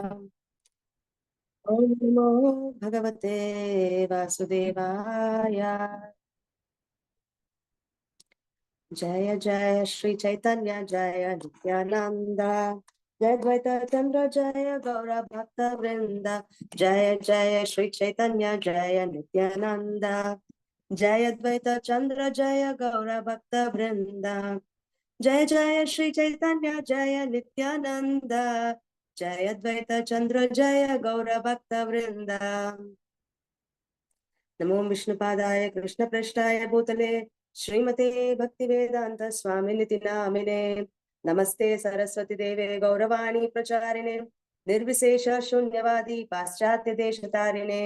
ओम नमो भगवते वासुदेवाय। जय जय श्री चैतन्य जय नित्यानंद, जय द्वैत चंद्र जय गौर भक्त वृंद। जय जय श्री चैतन्य जय नित्यानंद, जय द्वैत चंद्र जय गौर भक्त वृंद। जय जय श्री चैतन्य जय नित्यानंद, जय द्वैत चंद्र जय गौर भक्त वृंद। नमो विष्णुपादाय कृष्णप्रेष्ठाय भूतले श्रीमते भक्तिवेदांत स्वामिनिति नामिने। नमस्ते सरस्वती देवे गौरवाणी प्रचारिणे, निर्विशेष शून्यवादी पाश्चात्य देशतारिणे।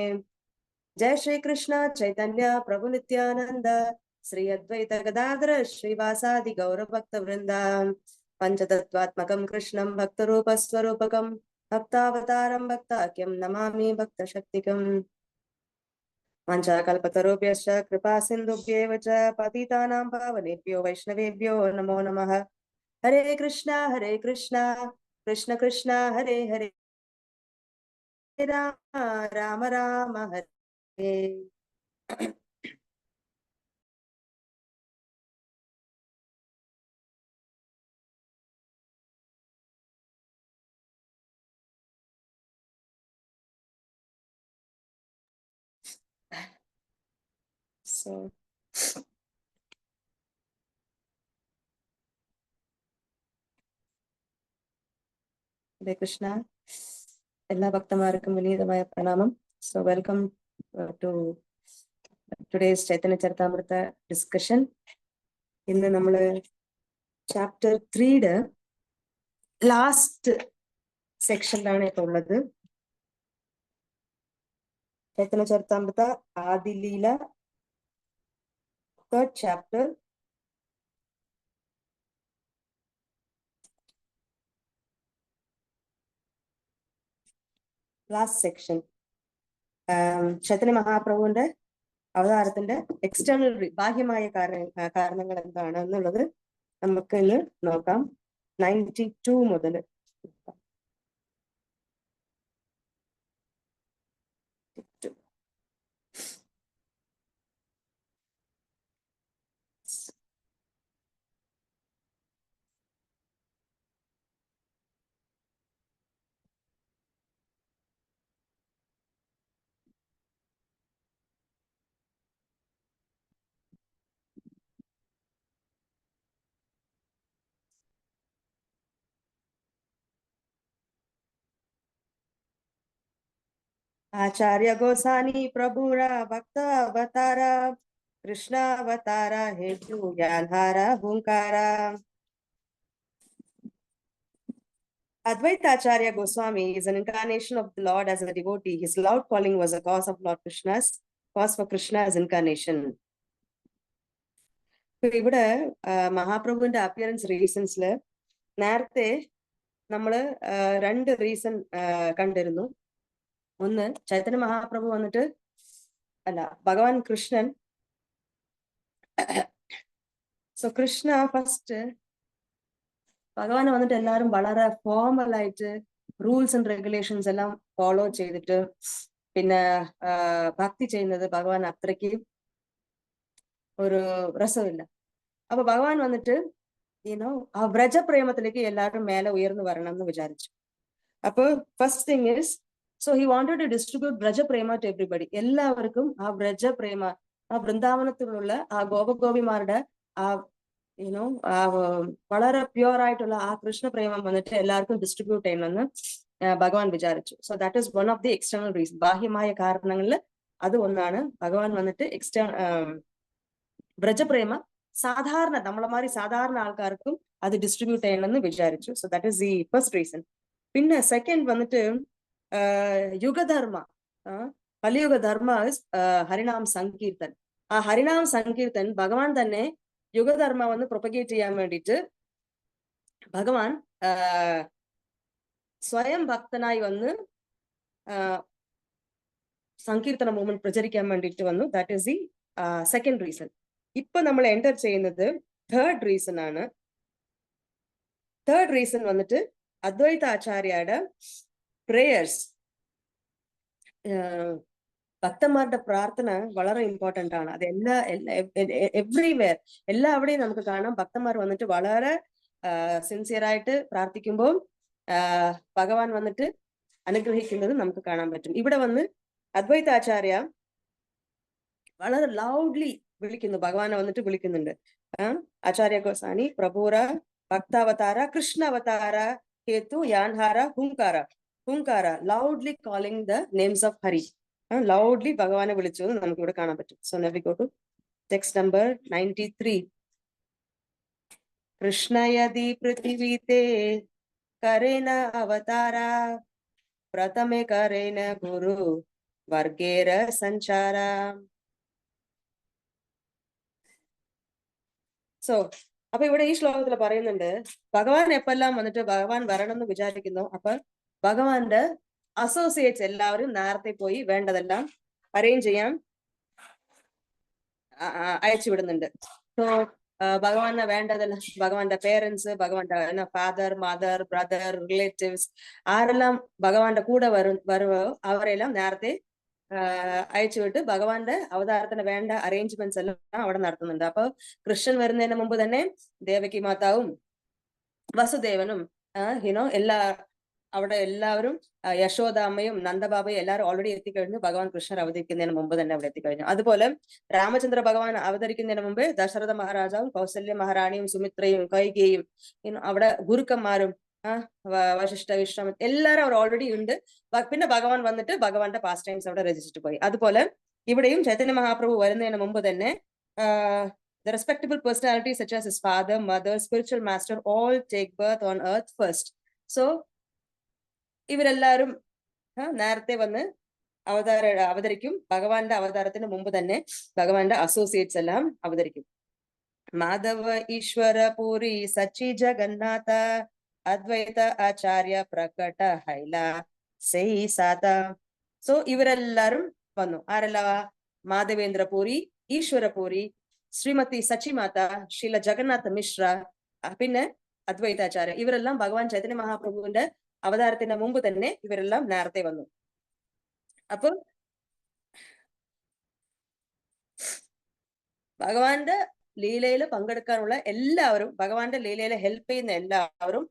जय श्री कृष्ण चैतन्य प्रभु नित्यानंद, श्री अद्वैत गदाधर श्रीवासादि गौर भक्त वृंदा। पंचतत्वात्मकं कृष्णं भक्तरूप स्वरूपकं, भक्तावतारं भक्ताख्यं नमामि भक्तशक्तिकम्। वाञ्छाकल्पतरुभ्यश्च कृपा सिन्धुभ्येव च पतितानां पावनेभ्यो वैष्णवेभ्यो नमो नमः। हरे कृष्णा कृष्ण कृष्णा हरे हरे, राम राम राम हरे। So Hare Krishna, എല്ലാ ഭക്തന്മാർക്കും വിനീതമായ പ്രണാമം. So welcome to today's Chaitanya Charitamrita discussion. ഇന്ന് നമ്മള് ചാപ്റ്റർ 3 ലാസ്റ്റ് സെക്ഷനിലാണ് ഇപ്പൊ ഉള്ളത്. Chaitanya Charitamrita Adilila, 3rd chapter, last section. Chaitanya മഹാപ്രഭുവിന്റെ അവതാരത്തിന്റെ എക്സ്റ്റേണൽ ബാഹ്യമായ കാരണങ്ങൾ എന്താണ് എന്നുള്ളത് നമുക്ക് ഇന്ന് നോക്കാം. 92 മുതൽ. आचार्य गोसानी प्रभुरा भक्त अवतारा, कृष्ण अवतारा हेतु ज्ञानहारा हुंकारा। Advaita Acharya Goswami is an incarnation of the Lord as a devotee. His loud calling was a cause of Lord Krishna's cause for Krishna's incarnation. ഇവിടെ മഹാപ്രഭുവിന്റെ അപ്പിയറൻസ് റീസൺസില് നേരത്തെ നമ്മള് 2 റീസൺ കണ്ടിരുന്നു. ഒന്ന്, ചൈതന്യ മഹാപ്രഭു വന്നിട്ട് ഭഗവാൻ കൃഷ്ണൻ. സോ കൃഷ്ണ ഫസ്റ്റ് ഭഗവാൻ വന്നിട്ട് എല്ലാവരും വളരെ ഫോർമൽ ആയിട്ട് റൂൾസ് ആൻഡ് റെഗുലേഷൻസ് എല്ലാം ഫോളോ ചെയ്തിട്ട് പിന്നെ ഭക്തി ചെയ്യുന്നത് ഭഗവാൻ അത്രയ്ക്ക് ഒരു രസമില്ല. അപ്പൊ ഭഗവാൻ വന്നിട്ട് ആ വ്രജപ്രേമത്തിലേക്ക് എല്ലാവരും മേലെ ഉയർന്നു വരണം എന്ന് വിചാരിച്ചു. അപ്പൊ first thing is, so he wanted to distribute വ്രജപ്രേമ ടു എവ്രിബഡി. എല്ലാവർക്കും ആ വ്രജപ്രേമ, ആ വൃന്ദാവനത്തിലുള്ള ആ ഗോപഗോപിമാരുടെ ആ വളരെ പ്യുവർ ആയിട്ടുള്ള ആ കൃഷ്ണപ്രേമം വന്നിട്ട് എല്ലാവർക്കും ഡിസ്ട്രിബ്യൂട്ട് ചെയ്യണമെന്ന് ഭഗവാൻ വിചാരിച്ചു. So that is one of the external reason. ബാഹ്യമായ കാരണങ്ങളിൽ അത് ഒന്നാണ്. ഭഗവാൻ വന്നിട്ട് വ്രജപ്രേമ സാധാരണ നമ്മളമാതിരി സാധാരണ ആൾക്കാർക്കും അത് ഡിസ്ട്രിബ്യൂട്ട് ചെയ്യണമെന്ന് വിചാരിച്ചു. So that is the first reason. പിന്നെ സെക്കൻഡ് വന്നിട്ട് യുഗധർമ്മ, കലിയുഗ ധർമ്മ ഹരിനാം സങ്കീർത്തൻ. ആ ഹരിനാം സങ്കീർത്തൻ ഭഗവാൻ തന്നെ യുഗധർമ്മ വന്ന് പ്രൊപ്പഗേറ്റ് ചെയ്യാൻ വേണ്ടിയിട്ട് ഭഗവാൻ സ്വയം ഭക്തനായി വന്ന് സങ്കീർത്തന മൂവ്മെന്റ് പ്രചരിക്കാൻ വേണ്ടിയിട്ട് വന്നു. That is the second reason. ഇപ്പൊ നമ്മൾ എൻ്റർ ചെയ്യുന്നത് തേർഡ് റീസൺ ആണ്. തേർഡ് റീസൺ വന്നിട്ട് അദ്വൈത ആചാര്യയുടെ പ്രേയേഴ്സ്, ഭക്തന്മാരുടെ പ്രാർത്ഥന വളരെ ഇമ്പോർട്ടന്റ് ആണ്. അത് എവ്രിവെയർ, എല്ലാവിടെയും നമുക്ക് കാണാം. ഭക്തന്മാർ വന്നിട്ട് വളരെ സിൻസിയർ ആയിട്ട് പ്രാർത്ഥിക്കുമ്പോൾ ഭഗവാൻ വന്നിട്ട് അനുഗ്രഹിക്കുന്നത് നമുക്ക് കാണാൻ പറ്റും. ഇവിടെ വന്ന് അദ്വൈതാചാര്യ വളരെ ലൗഡ്ലി വിളിക്കുന്നു, ഭഗവാനെ വന്നിട്ട് വിളിക്കുന്നുണ്ട്. ആചാര്യ ഗോസാനി പ്രഭുര ഭക്താവതാര കൃഷ്ണ അവതാര ഹേതു യാൻഹാര ഹുങ്കാര ഹുങ്കാര, loudly calling the names of Hari. Loudly ഭഗവാനെ വിളിച്ചു നമുക്ക് ഇവിടെ കാണാൻ പറ്റും. So now we go to text number 93. കൃഷ്ണയതി പൃഥിവീതേ കരേന അവതാര പ്രഥമേ കരേന ഗുരു വർഗേര സഞ്ചാര. സോ അപ്പൊ ഇവിടെ ഈ ശ്ലോകത്തിൽ പറയുന്നുണ്ട്, ഭഗവാൻ എപ്പെല്ലാം വന്നിട്ട് ഭഗവാൻ വരണം എന്ന് വിചാരിക്കുന്നു, അപ്പൊ ഭഗവാന്റെ അസോസിയേറ്റ്സ് എല്ലാവരും നേരത്തെ പോയി വേണ്ടതെല്ലാം അറേഞ്ച് ചെയ്യാൻ അയച്ചു വിടുന്നുണ്ട്. സോ ഭഗവാന് വേണ്ടതെല്ലാം ഭഗവാന്റെ പേരൻസ്, ഭഗവാന്റെ ഫാദർ, മദർ, ബ്രദർ, റിലേറ്റീവ്സ് ആരെല്ലാം ഭഗവാന്റെ കൂടെ വരുവോ അവരെല്ലാം നേരത്തെ അയച്ചുവിട്ട് ഭഗവാന്റെ അവതാരത്തിന് വേണ്ട അറേഞ്ച്മെന്റ്സ് എല്ലാം അവിടെ നടത്തുന്നുണ്ട്. അപ്പൊ കൃഷ്ണൻ വരുന്നതിന് മുമ്പ് തന്നെ ദേവകി മാതാവും വസുദേവനും അവിടെ എല്ലാവരും യശോദാമ്മയും നന്ദബാബയും എല്ലാവരും ഓൾറെഡി എത്തിക്കഴിഞ്ഞു. ഭഗവാൻ കൃഷ്ണൻ അവതരിക്കുന്നതിന് മുമ്പ് തന്നെ അവിടെ എത്തിക്കഴിഞ്ഞു. അതുപോലെ രാമചന്ദ്ര ഭഗവാൻ അവതരിക്കുന്നതിന് മുമ്പേ ദശരഥ മഹാരാജാവും കൗസല്യ മഹാറാണിയും സുമിത്രയും കൈകേയും അവിടെ ഗുരുക്കന്മാരും വശിഷ്ഠ വിശ്വാമിത്ര എല്ലാരും അവർ ഓൾറെഡി ഉണ്ട്. പിന്നെ ഭഗവാൻ വന്നിട്ട് ഭഗവാന്റെ പാസ്റ്റ് ടൈംസ് അവിടെ രചിച്ചിട്ട് പോയി. അതുപോലെ ഇവിടെയും ചൈതന്യ മഹാപ്രഭു വരുന്നതിന് മുമ്പ് തന്നെ the respectable personalities such as his father, mother, spiritual master all take birth on earth first. So ഇവരെല്ലാരും നേരത്തെ വന്ന് അവതരിക്കും. ഭഗവാന്റെ അവതാരത്തിന് മുമ്പ് തന്നെ ഭഗവാന്റെ അസോസിയേറ്റ്സ് എല്ലാം അവതരിക്കും. മാധവ ഈശ്വര പൂരി സച്ചി ജഗന്നാഥ അദ്വൈത ആചാര്യ പ്രകട ഹൈല സൈ സാത. സോ ഇവരെല്ലാരും വന്നു. ആരല്ല? മാധവേന്ദ്രപൂരി, ഈശ്വരപൂരി, ശ്രീമതി സച്ചിമാത, ശ്രീല ജഗന്നാഥ മിശ്ര, പിന്നെ അദ്വൈതാചാര്യ. ഇവരെല്ലാം ഭഗവാൻ ചൈതന്യ മഹാപ്രഭുവിന്റെ അവതാരത്തിന്റെ മുമ്പ് തന്നെ ഇവരെല്ലാം നേരത്തെ വന്നു. അപ്പൊ ഭഗവാന്റെ ലീലയിൽ പങ്കെടുക്കാനുള്ള എല്ലാവരും, ഭഗവാന്റെ ലീലയിൽ ഹെൽപ്പ് ചെയ്യുന്ന എല്ലാവരും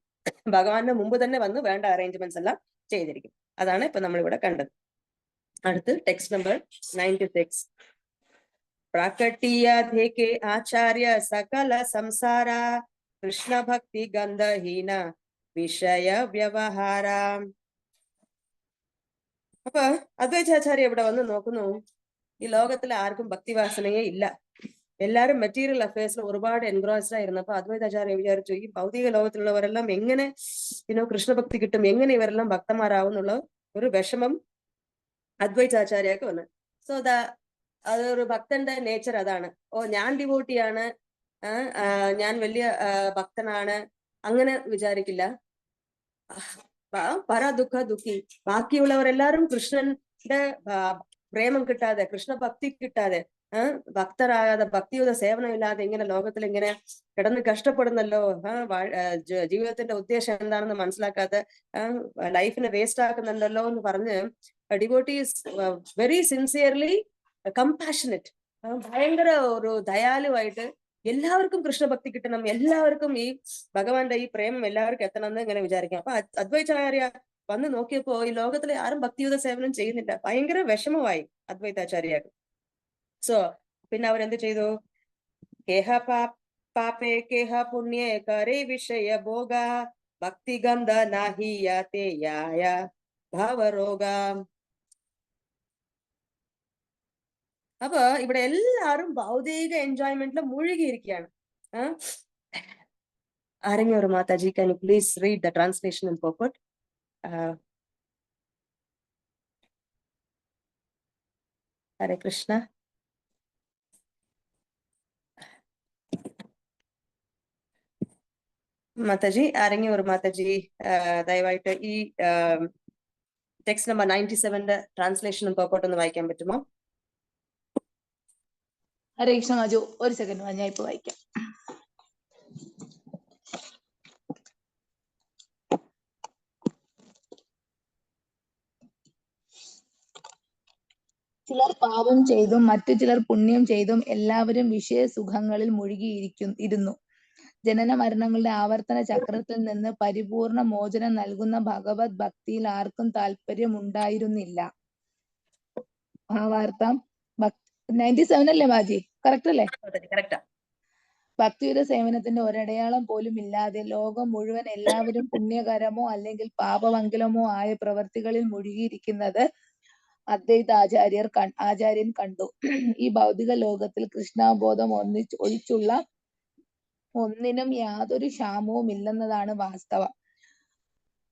ഭഗവാന്റെ മുമ്പ് തന്നെ വന്ന് വേണ്ട അറേഞ്ച്മെന്റ്സ് എല്ലാം ചെയ്തിരിക്കും. അതാണ് ഇപ്പൊ നമ്മളിവിടെ കണ്ടത്. അടുത്ത് ടെക്സ്റ്റ് നമ്പർ 96. പ്രാകട്ടീയാധേകേ ആചാര്യ സകല സംസാര കൃഷ്ണ ഭക്തി ഗന്ധഹീന വിഷയ വ്യവഹാര. അപ്പൊ അദ്വൈതാചാര്യ ഇവിടെ വന്ന് നോക്കുന്നു, ഈ ലോകത്തിൽ ആർക്കും ഭക്തിവാസനയെ ഇല്ല. എല്ലാരും മെറ്റീരിയൽ അഫയേഴ്സിൽ ഒരുപാട് എൻഗ്രോസ്ഡ് ആയിരുന്നു. അപ്പൊ അദ്വൈതാചാര്യ വിചാരിച്ചു, ഈ ഭൗതിക ലോകത്തിലുള്ളവരെല്ലാം എങ്ങനെ കൃഷ്ണഭക്തി കിട്ടും, എങ്ങനെ ഇവരെല്ലാം ഭക്തന്മാരാവും എന്നുള്ള ഒരു വിഷമം അദ്വൈതാചാര്യക്ക് വന്നു. സോ അതൊരു ഭക്തന്റെ നേച്ചർ അതാണ്. ഞാൻ ഡിവോട്ടിയാണ്, ഞാൻ വലിയ ഭക്തനാണ്, അങ്ങനെ വിചാരിക്കില്ല. പരദുഃഖ ദുഃഖി, ബാക്കിയുള്ളവരെല്ലാരും കൃഷ്ണന്റെ പ്രേമം കിട്ടാതെ, കൃഷ്ണഭക്തി കിട്ടാതെ, ഭക്തരാകാതെ, ഭക്തിയുത സേവനമില്ലാതെ ഇങ്ങനെ ലോകത്തിൽ ഇങ്ങനെ കിടന്ന് കഷ്ടപ്പെടുന്നല്ലോ, ജീവിതത്തിന്റെ ഉദ്ദേശം എന്താണെന്ന് മനസ്സിലാക്കാതെ ലൈഫിനെ വേസ്റ്റ് ആക്കുന്നുണ്ടല്ലോ എന്ന് പറഞ്ഞ് ഡിവോട്ടീസ് വെരി സിൻസിയർലി കമ്പാഷനറ്റ്, ഭയങ്കര ഒരു ദയാലുവായിട്ട് എല്ലാവർക്കും കൃഷ്ണഭക്തി കിട്ടണം, എല്ലാവർക്കും ഈ ഭഗവാന്റെ ഈ പ്രേമം എല്ലാവർക്കും എത്തണം എന്ന് ഇങ്ങനെ വിചാരിക്കാം. അപ്പൊ അദ്വൈതാചാര്യ വന്ന് നോക്കിയപ്പോ ഈ ലോകത്തിലെ ആരും ഭക്തിയുത സേവനം ചെയ്യുന്നില്ല. ഭയങ്കര വിഷമമായി അദ്വൈതാചാര്യക്ക്. സോ പിന്നെ അവരെന്ത് ചെയ്തു? കേഹ പാപേ കേഹ പുണ്യേ കരേ വിഷയ ഭോഗ ഭക്തിഗന്ധ നാഹിയാതേ യായ ഭാവരോഗ. അപ്പൊ ഇവിടെ എല്ലാരും ഭൗതിക എൻജോയ്മെന്റിൽ മുഴുകിയിരിക്കുകയാണ്. ആരെങ്കിലും ഒരു Mataji, can you please read the translation in purport? ഹരേ കൃഷ്ണ. മാതാജി, ആരെങ്കിലും ഒരു മാതാജി ദയവായിട്ട് ഈ ടെക്സ്റ്റ് നമ്പർ 97ന്റെ ട്രാൻസ്ലേഷനും പർപ്പോർട്ട് ഒന്ന് വായിക്കാൻ പറ്റുമോ? ഹരേ കൃഷ്ണ മാജു, ഒരു സെക്കൻഡ് ഞാൻ ഇപ്പൊ വായിക്കാം. ചിലർ പാപം ചെയ്തും മറ്റു ചിലർ പുണ്യം ചെയ്തും എല്ലാവരും വിഷയസുഖങ്ങളിൽ ഇരുന്നു. ജനന മരണങ്ങളുടെ ആവർത്തന ചക്രത്തിൽ നിന്ന് പരിപൂർണ മോചനം നൽകുന്ന ഭഗവത് ഭക്തിയിൽ ആർക്കും താല്പര്യമുണ്ടായിരുന്നില്ല. ഭാവാർത്ഥം 97 അല്ലേ ബാജി? കറക്റ്റ് അല്ലേ? ഭക്തിയുടെ സേവനത്തിന്റെ ഒരടയാളം പോലും ഇല്ലാതെ ലോകം മുഴുവൻ എല്ലാവരും പുണ്യകരമോ അല്ലെങ്കിൽ പാപമംഗലമോ ആയ പ്രവർത്തികളിൽ മുഴുകിയിരിക്കുന്നത് അദ്വൈത ആചാര്യൻ കണ്ടു. ഈ ഭൗതിക ലോകത്തിൽ കൃഷ്ണാബോധം ഒഴിച്ചുള്ള ഒന്നിനും യാതൊരു ക്ഷാമവും ഇല്ലെന്നതാണ് വാസ്തവം.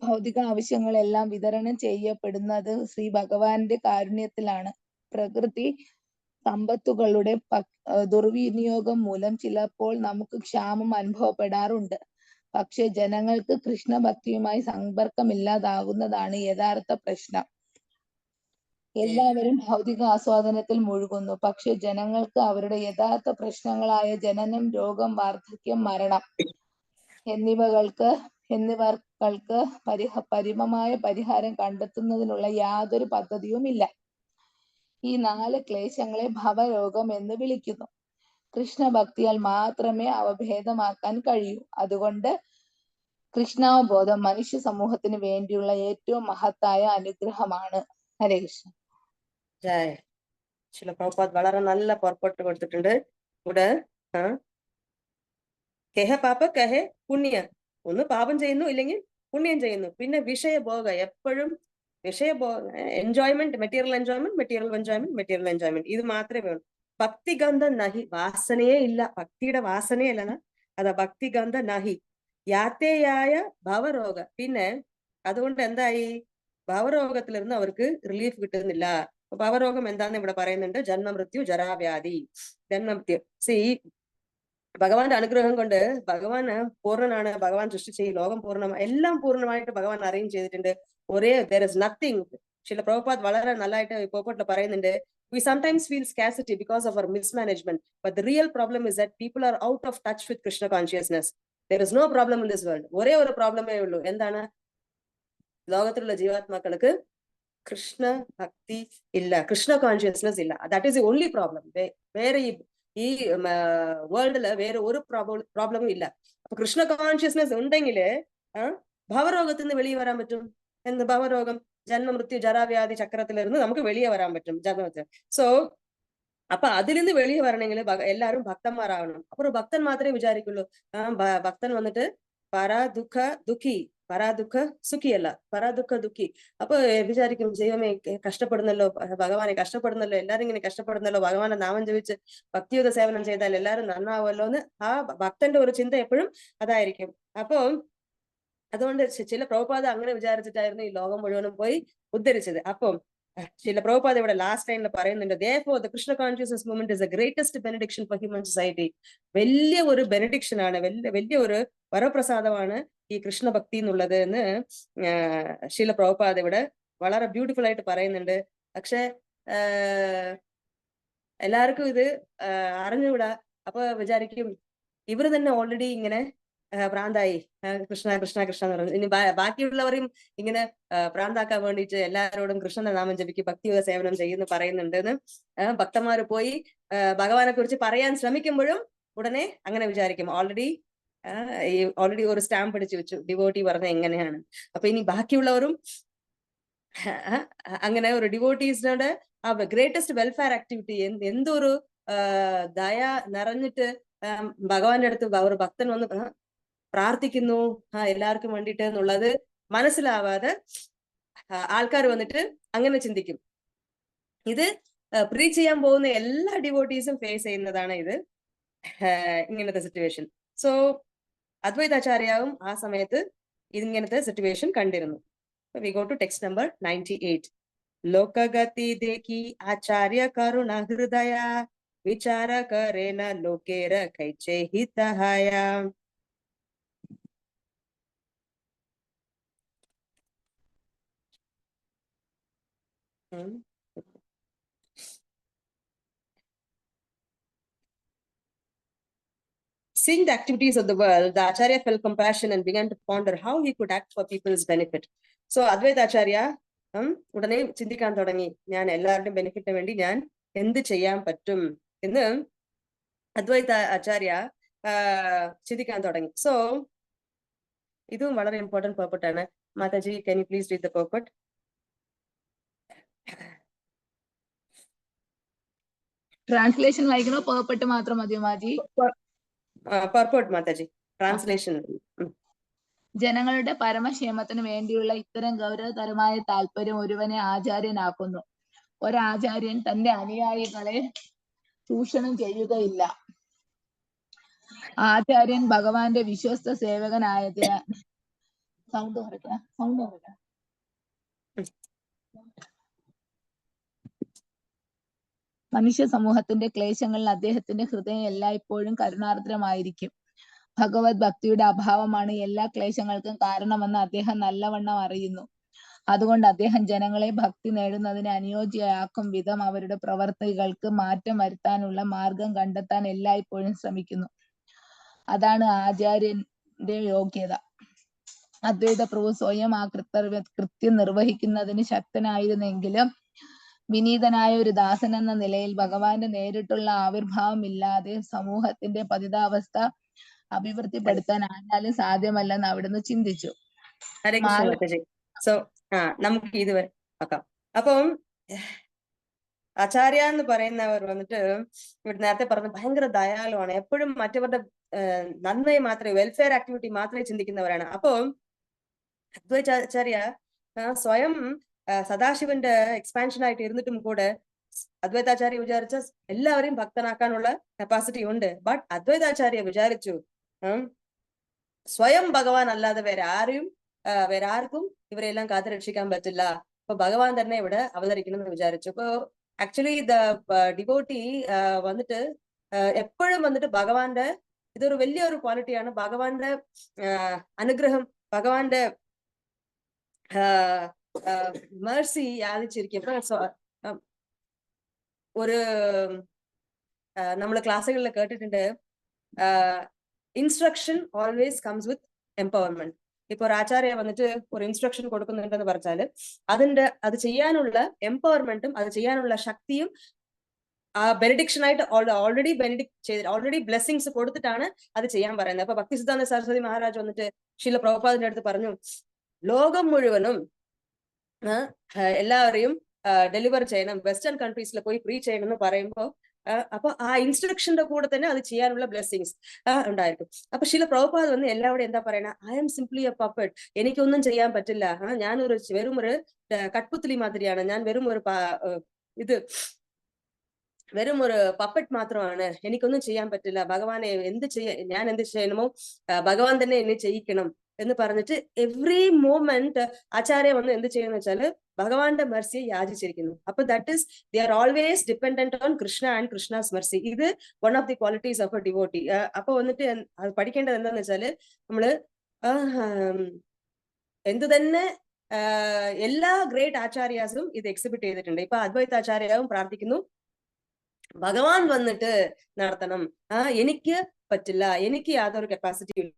ഭൗതിക ആവശ്യങ്ങളെല്ലാം വിതരണം ചെയ്യപ്പെടുന്നത് ശ്രീ ഭഗവാന്റെ കാരുണ്യത്തിലാണ്. പ്രകൃതി സമ്പത്തുകളുടെ ദുർവിനിയോഗം മൂലം ചിലപ്പോൾ നമുക്ക് ക്ഷാമം അനുഭവപ്പെടാറുണ്ട്. പക്ഷെ ജനങ്ങൾക്ക് കൃഷ്ണഭക്തിയുമായി സമ്പർക്കമില്ലാതാകുന്നതാണ് യഥാർത്ഥ പ്രശ്നം. എല്ലാവരും ഭൗതിക ആസ്വാദനത്തിൽ മുഴുകുന്നു. പക്ഷെ ജനങ്ങൾക്ക് അവരുടെ യഥാർത്ഥ പ്രശ്നങ്ങളായ ജനനം, രോഗം, വാർദ്ധക്യം, മരണം എന്നിവകൾക്ക് പരിമമായ പരിഹാരം കണ്ടെത്തുന്നതിനുള്ള യാതൊരു പദ്ധതിയുമില്ല. ഈ 4 ക്ലേശങ്ങളെ ഭവരോഗം എന്ന് വിളിക്കുന്നു. കൃഷ്ണഭക്തിയാൽ മാത്രമേ അവ ഭേദമാക്കാൻ കഴിയൂ. അതുകൊണ്ട് കൃഷ്ണാവബോധം മനുഷ്യ സമൂഹത്തിന് വേണ്ടിയുള്ള ഏറ്റവും മഹത്തായ അനുഗ്രഹമാണ്. ഹരേ കൃഷ്ണ. ജയ് ശില പ്രഭുപാദ് വളരെ നല്ല പുറപ്പെട്ട് കൊടുത്തിട്ടുണ്ട്. ഇവിടെ കെഹ പാപ കഹെ പുണ്യ, ഒന്ന് പാപം ചെയ്യുന്നു ഇല്ലെങ്കിൽ പുണ്യം ചെയ്യുന്നു. പിന്നെ വിഷയഭോഗ, എപ്പോഴും എൻജോയ്മെന്റ്, മെറ്റീരിയൽ എൻജോയ്മെന്റ്, ഇത് മാത്രമേ വേണം. ഭക്തിഗന്ധ നഹി, വാസനയെ ഇല്ല. ഭക്തിയുടെ വാസനയല്ല, അതാ ഭക്തിഗന്ധ നഹി. യാത്തേയായ ഭവരോഗ, പിന്നെ അതുകൊണ്ട് എന്തായി? ഭവരോഗത്തിലിരുന്ന് അവർക്ക് റിലീഫ് കിട്ടുന്നില്ല. ഭവരോഗം എന്താന്ന് ഇവിടെ പറയുന്നുണ്ട്. ജന്മമൃത്യു ജരാവ്യാധി, ജന്മമൃത്യു. ഭഗവാന്റെ അനുഗ്രഹം കൊണ്ട് ഭഗവാന് പൂർണ്ണനാണ്. ഭഗവാൻ സൃഷ്ടിച്ച ഈ ലോകം എല്ലാം പൂർണ്ണമായിട്ട് ഭഗവാൻ അറേഞ്ച് ചെയ്തിട്ടുണ്ട്. there is nothing. ശില പ്രഭുപാദ് വളരെ നല്ലതായിട്ട് പോപ്പട്ടിൽ പറയുന്നുണ്ട്. We sometimes feel scarcity because of our mismanagement, but the real problem is that people are out of touch with Krishna consciousness. There is no problem in this world. ഒരേ ഒരു പ്രോബ്ലമേ ഉള്ളൂ. എന്താണ്? ലോകത്തിലുള്ള ജീവാത്മാക്കൾക്ക് കൃഷ്ണ ഭക്തി ഇല്ല, കൃഷ്ണ കോൺഷ്യസ്നെസ് ഇല്ല. That is the only problem. വേറെ ഈ വേൾഡില് വേറെ ഒരു പ്രോബ്ലമും ഇല്ല. അപ്പൊ കൃഷ്ണ കോൺഷ്യസ്നെസ് ഉണ്ടെങ്കില് ഭവരോഗത്തിൽ നിന്ന് വെളിയെ വരാൻ പറ്റും. എന്ത് ഭവരോഗം? ജന്മമൃത്യു ജരാവ്യാധി ചക്രത്തിലിരുന്ന് നമുക്ക് വെളിയെ വരാൻ പറ്റും. ജന്മമൃത്യു. സോ അപ്പൊ അതിൽ നിന്ന് വെളിയെ വരണമെങ്കിൽ എല്ലാവരും ഭക്തന്മാരാവണം. അപ്പൊ ഒരു ഭക്തൻ മാത്രമേ വിചാരിക്കുള്ളൂ. ഭക്തൻ വന്നിട്ട് പരാദുഃഖ ദുഃഖി, പരാദുഃഖ സുഖിയല്ല, പരാദുഃഖ ദുഃഖി. അപ്പൊ വിചാരിക്കും, ദൈവമേ കഷ്ടപ്പെടുന്നല്ലോ, ഭഗവാനെ കഷ്ടപ്പെടുന്നല്ലോ, എല്ലാരും ഇങ്ങനെ കഷ്ടപ്പെടുന്നല്ലോ, ഭഗവാനെ നാമം ജപിച്ച് ഭക്തിയുത സേവനം ചെയ്താൽ എല്ലാവരും നന്നാവുമല്ലോ എന്ന് ആ ഭക്തന്റെ ഒരു ചിന്ത എപ്പോഴും അതായിരിക്കും. അപ്പൊ അതുകൊണ്ട് ചില പ്രഭുപാദ അങ്ങനെ വിചാരിച്ചിട്ടായിരുന്നു ഈ ലോകം മുഴുവനും പോയി ഉദ്ധരിച്ചത്. അപ്പം ചില പ്രഭുപാദ ഇവിടെ ലാസ്റ്റ് ടൈമിൽ പറയുന്നുണ്ട്, therefore the Krishna consciousness movement is the greatest benediction for human society. വലിയ ഒരു ബെനഡിക്ഷൻ ആണ്, വലിയ ഒരു വരപ്രസാദമാണ് ഈ കൃഷ്ണഭക്തി എന്നുള്ളത് എന്ന് ശീല പ്രഭുപാദ ഇവിടെ വളരെ ബ്യൂട്ടിഫുൾ ആയിട്ട് പറയുന്നുണ്ട്. പക്ഷെ എല്ലാവർക്കും ഇത് അറിഞ്ഞുകൂടാ. അപ്പൊ വിചാരിക്കും ഇവര് തന്നെ ഓൾറെഡി ഇങ്ങനെ പ്രാന്തായി, കൃഷ്ണ കൃഷ്ണ കൃഷ്ണ എന്ന് പറഞ്ഞു. ഇനി ബാക്കിയുള്ളവരെയും ഇങ്ങനെ പ്രാന്താക്കാൻ വേണ്ടിയിട്ട് എല്ലാവരോടും കൃഷ്ണന്റെ നാമം ജപിക്കും, ഭക്തിയുത സേവനം ചെയ്യുന്നു പറയുന്നുണ്ടെന്ന് ഭക്തന്മാര് പോയി ഭഗവാനെ കുറിച്ച് പറയാൻ ശ്രമിക്കുമ്പോഴും ഉടനെ അങ്ങനെ വിചാരിക്കും, ഓൾറെഡി ഒരു സ്റ്റാമ്പ് അടിച്ചു വെച്ചു, ഡിവോട്ടി പറഞ്ഞ എങ്ങനെയാണ്. അപ്പൊ ഇനി ബാക്കിയുള്ളവരും അങ്ങനെ ഒരു ഡിവോട്ടീസിനോട് ആ ഗ്രേറ്റസ്റ്റ് വെൽഫെയർ ആക്ടിവിറ്റി, എന്തൊരു ദയ നിറഞ്ഞിട്ട് ഭഗവാന്റെ അടുത്ത് ഒരു ഭക്തൻ വന്ന് പ്രാർത്ഥിക്കുന്നു എല്ലാവർക്കും വേണ്ടിയിട്ട് എന്നുള്ളത് മനസ്സിലാവാതെ ആൾക്കാർ വന്നിട്ട് അങ്ങനെ ചിന്തിക്കും. ഇത് പ്രീച്ച് ചെയ്യാൻ പോകുന്ന എല്ലാ ഡിവോട്ടീസും ഫേസ് ചെയ്യുന്നതാണ് ഇത്, ഇങ്ങനത്തെ സിറ്റുവേഷൻ. സോ അദ്വൈതാചാര്യാവും ആ സമയത്ത് ഇങ്ങനത്തെ സിറ്റുവേഷൻ കണ്ടിരുന്നു. We go to text number 98. ലോകഗതി ദേഖി ആചാര്യ കരുണ ഹൃദയ വിചാര കരേന ലോകേര കൈചേ ഹിതഹായ. Seeing the activities of the world, the Acharya felt compassion and began to ponder how he could act for people's benefit. So Advaita Acharya ഉടനെ ചിന്തിക്കാൻ തുടങ്ങി, ഞാൻ എല്ലാവരുടെയും ബെനിഫിറ്റിന് വേണ്ടി ഞാൻ എന്ത് ചെയ്യാൻ പറ്റും എന്ന് അദ്വൈത ആചാര്യ ചിന്തിക്കാൻ തുടങ്ങി. സോ ഇതും വളരെ ഇമ്പോർട്ടന്റ് പേർപ്പട്ട് ആണ്. Mataji, can you please read the purport? Translation വായിക്കണോ പേർപ്പട്ട് മാത്രം മതിയോ മാജി? പർപ്പോട്ട് മാതാജി, ട്രാൻസ്ലേഷൻ. ജനങ്ങളുടെ പരമക്ഷേമത്തിന് വേണ്ടിയുള്ള ഇത്തരം ഗൗരവതരമായ താല്പര്യം ഒരുവനെ ആചാര്യനാക്കുന്നു. ഒരാചാര്യൻ തന്റെ അനുയായികളെ ചൂഷണം ചെയ്യുകയില്ല. ആചാര്യൻ ഭഗവാന്റെ വിശ്വസ്ത സേവകനായതിനാൽ മനുഷ്യ സമൂഹത്തിന്റെ ക്ലേശങ്ങളിൽ അദ്ദേഹത്തിന്റെ ഹൃദയം എല്ലായ്പ്പോഴും കരുണാർദ്രമായിരിക്കും. ഭഗവത് ഭക്തിയുടെ അഭാവമാണ് എല്ലാ ക്ലേശങ്ങൾക്കും കാരണമെന്ന് അദ്ദേഹം നല്ലവണ്ണം അറിയുന്നു. അതുകൊണ്ട് അദ്ദേഹം ജനങ്ങളെ ഭക്തി നേടുന്നതിന് അനുയോജ്യയാക്കും വിധം അവരുടെ പ്രവർത്തികൾക്ക് മാറ്റം വരുത്താനുള്ള മാർഗം കണ്ടെത്താൻ എല്ലായ്പ്പോഴും ശ്രമിക്കുന്നു. അതാണ് ആചാര്യന്റെ യോഗ്യത. അദ്വൈത പ്രഭു സ്വയം ആ കൃത്യം നിർവഹിക്കുന്നതിന് ശക്തനായിരുന്നെങ്കിലും വിനീതനായ ഒരു ദാസൻ എന്ന നിലയിൽ ഭഗവാന്റെ നേരിട്ടുള്ള ആവിർഭാവം ഇല്ലാതെ സമൂഹത്തിന്റെ പതിതാവസ്ഥ അഭിവൃദ്ധിപ്പെടുത്താൻ ആരാലും സാധ്യമല്ലെന്ന് അവിടുന്ന് ചിന്തിച്ചു. ഹരേ കൃഷ്ണ മാതാജി. സോ നമുക്ക് ഇതുവരെ നോക്കാം. അപ്പം ആചാര്യ എന്ന് പറയുന്നവർ വന്നിട്ട് ഇവിടെ നേരത്തെ പറഞ്ഞ ഭയങ്കര ദയാലുവാണ്. എപ്പോഴും മറ്റവരുടെ നന്മയെ മാത്രമേ, വെൽഫെയർ ആക്ടിവിറ്റി മാത്രമേ ചിന്തിക്കുന്നവരാണ്. അപ്പോ അദ്വൈതാചാര്യ സ്വയം സദാശിവന്റെ എക്സ്പാൻഷൻ ആയിട്ട് ഇരുന്നിട്ടും കൂടെ അദ്വൈതാചാര്യ വിചാരിച്ച എല്ലാവരെയും ഭക്തനാക്കാനുള്ള കപ്പാസിറ്റി ഉണ്ട്. ബട്ട് അദ്വൈതാചാര്യ വിചാരിച്ചു സ്വയം ഭഗവാൻ അല്ലാതെ വേറെ ആർക്കും ഇവരെല്ലാം കാത്തുരക്ഷിക്കാൻ പറ്റില്ല. അപ്പൊ ഭഗവാൻ തന്നെ ഇവിടെ അവതരിക്കണം എന്ന് വിചാരിച്ചു. അപ്പൊ ആക്ച്വലി ഡിവോട്ടി വന്നിട്ട് എപ്പോഴും വന്നിട്ട് ഭഗവാന്റെ ഇതൊരു വലിയൊരു ക്വാളിറ്റിയാണ്. ഭഗവാന്റെ അനുഗ്രഹം, ഭഗവാന്റെ മേഴ്സി യാചിച്ചിരിക്കും. ഒരു നമ്മള് ക്ലാസ്സുകളിൽ കേട്ടിട്ടുണ്ട്, instruction always comes with empowerment. ഇപ്പൊ ഒരു ആചാര്യ വന്നിട്ട് ഒരു ഇൻസ്ട്രക്ഷൻ കൊടുക്കുന്നുണ്ടെന്ന് പറഞ്ഞാല് അത് ചെയ്യാനുള്ള എംപവർമെന്റും അത് ചെയ്യാനുള്ള ശക്തിയും ആ ബെനഡിക്ഷൻ ആയിട്ട് ഓൾറെഡി ബ്ലെസ്സിങ്സ് കൊടുത്തിട്ടാണ് അത് ചെയ്യാൻ പറയുന്നത്. അപ്പൊ ഭക്തി സിദ്ധാന്ത സരസ്വതി മഹാരാജ് വന്നിട്ട് ശീല പ്രഭുപാദിന്റെ അടുത്ത് പറഞ്ഞു, ലോകം മുഴുവനും എല്ലാവരെയും ഡെലിവർ ചെയ്യണം, വെസ്റ്റേൺ കൺട്രീസിൽ പോയി ഫ്രീ ചെയ്യണം എന്ന് പറയുമ്പോൾ അപ്പൊ ആ ഇൻസ്ട്രക്ഷന്റെ കൂടെ തന്നെ അത് ചെയ്യാനുള്ള ബ്ലെസ്സിങ്സ് ഉണ്ടായിരിക്കും. അപ്പൊ ശീല പ്രഭുപാദ് വന്ന് എല്ലാവരും എന്താ പറയണ, I M simply A puppet, എനിക്കൊന്നും ചെയ്യാൻ പറ്റില്ല, ഞാനൊരു വെറും ഒരു കട്ട്പുത്ലി മാതിരിയാണ്, ഞാൻ വെറും ഒരു പപ്പറ്റ് മാത്രമാണ്, എനിക്കൊന്നും ചെയ്യാൻ പറ്റില്ല, ഭഗവാനെ ഞാൻ എന്ത് ചെയ്യണമോ ഭഗവാൻ തന്നെ എന്നെ ചെയ്യിക്കണം എന്ന് പറഞ്ഞിട്ട് എവറി മോമെന്റ് ആചാര്യ വന്ന് എന്ത് ചെയ്യുന്ന വെച്ചാല് ഭഗവാന്റെ മെർസിയെ യാചിച്ചിരിക്കുന്നു. അപ്പൊ that is they are always dependent on Krishna and Krishna's mercy. ഇത് one of the qualities of a devotee. അപ്പൊ വന്നിട്ട് അത് പഠിക്കേണ്ടത് എന്താന്ന് വെച്ചാല് നമ്മള് എന്തു തന്നെ എല്ലാ ഗ്രേറ്റ് ആചാര്യാസും ഇത് എക്സിബിറ്റ് ചെയ്തിട്ടുണ്ട്. ഇപ്പൊ അദ്വൈതാചാര്യാവും പ്രാർത്ഥിക്കുന്നു, ഭഗവാൻ വന്നിട്ട് നടത്തണം, എനിക്ക് പറ്റില്ല, എനിക്ക് യാതൊരു കപ്പാസിറ്റി ഇല്ല.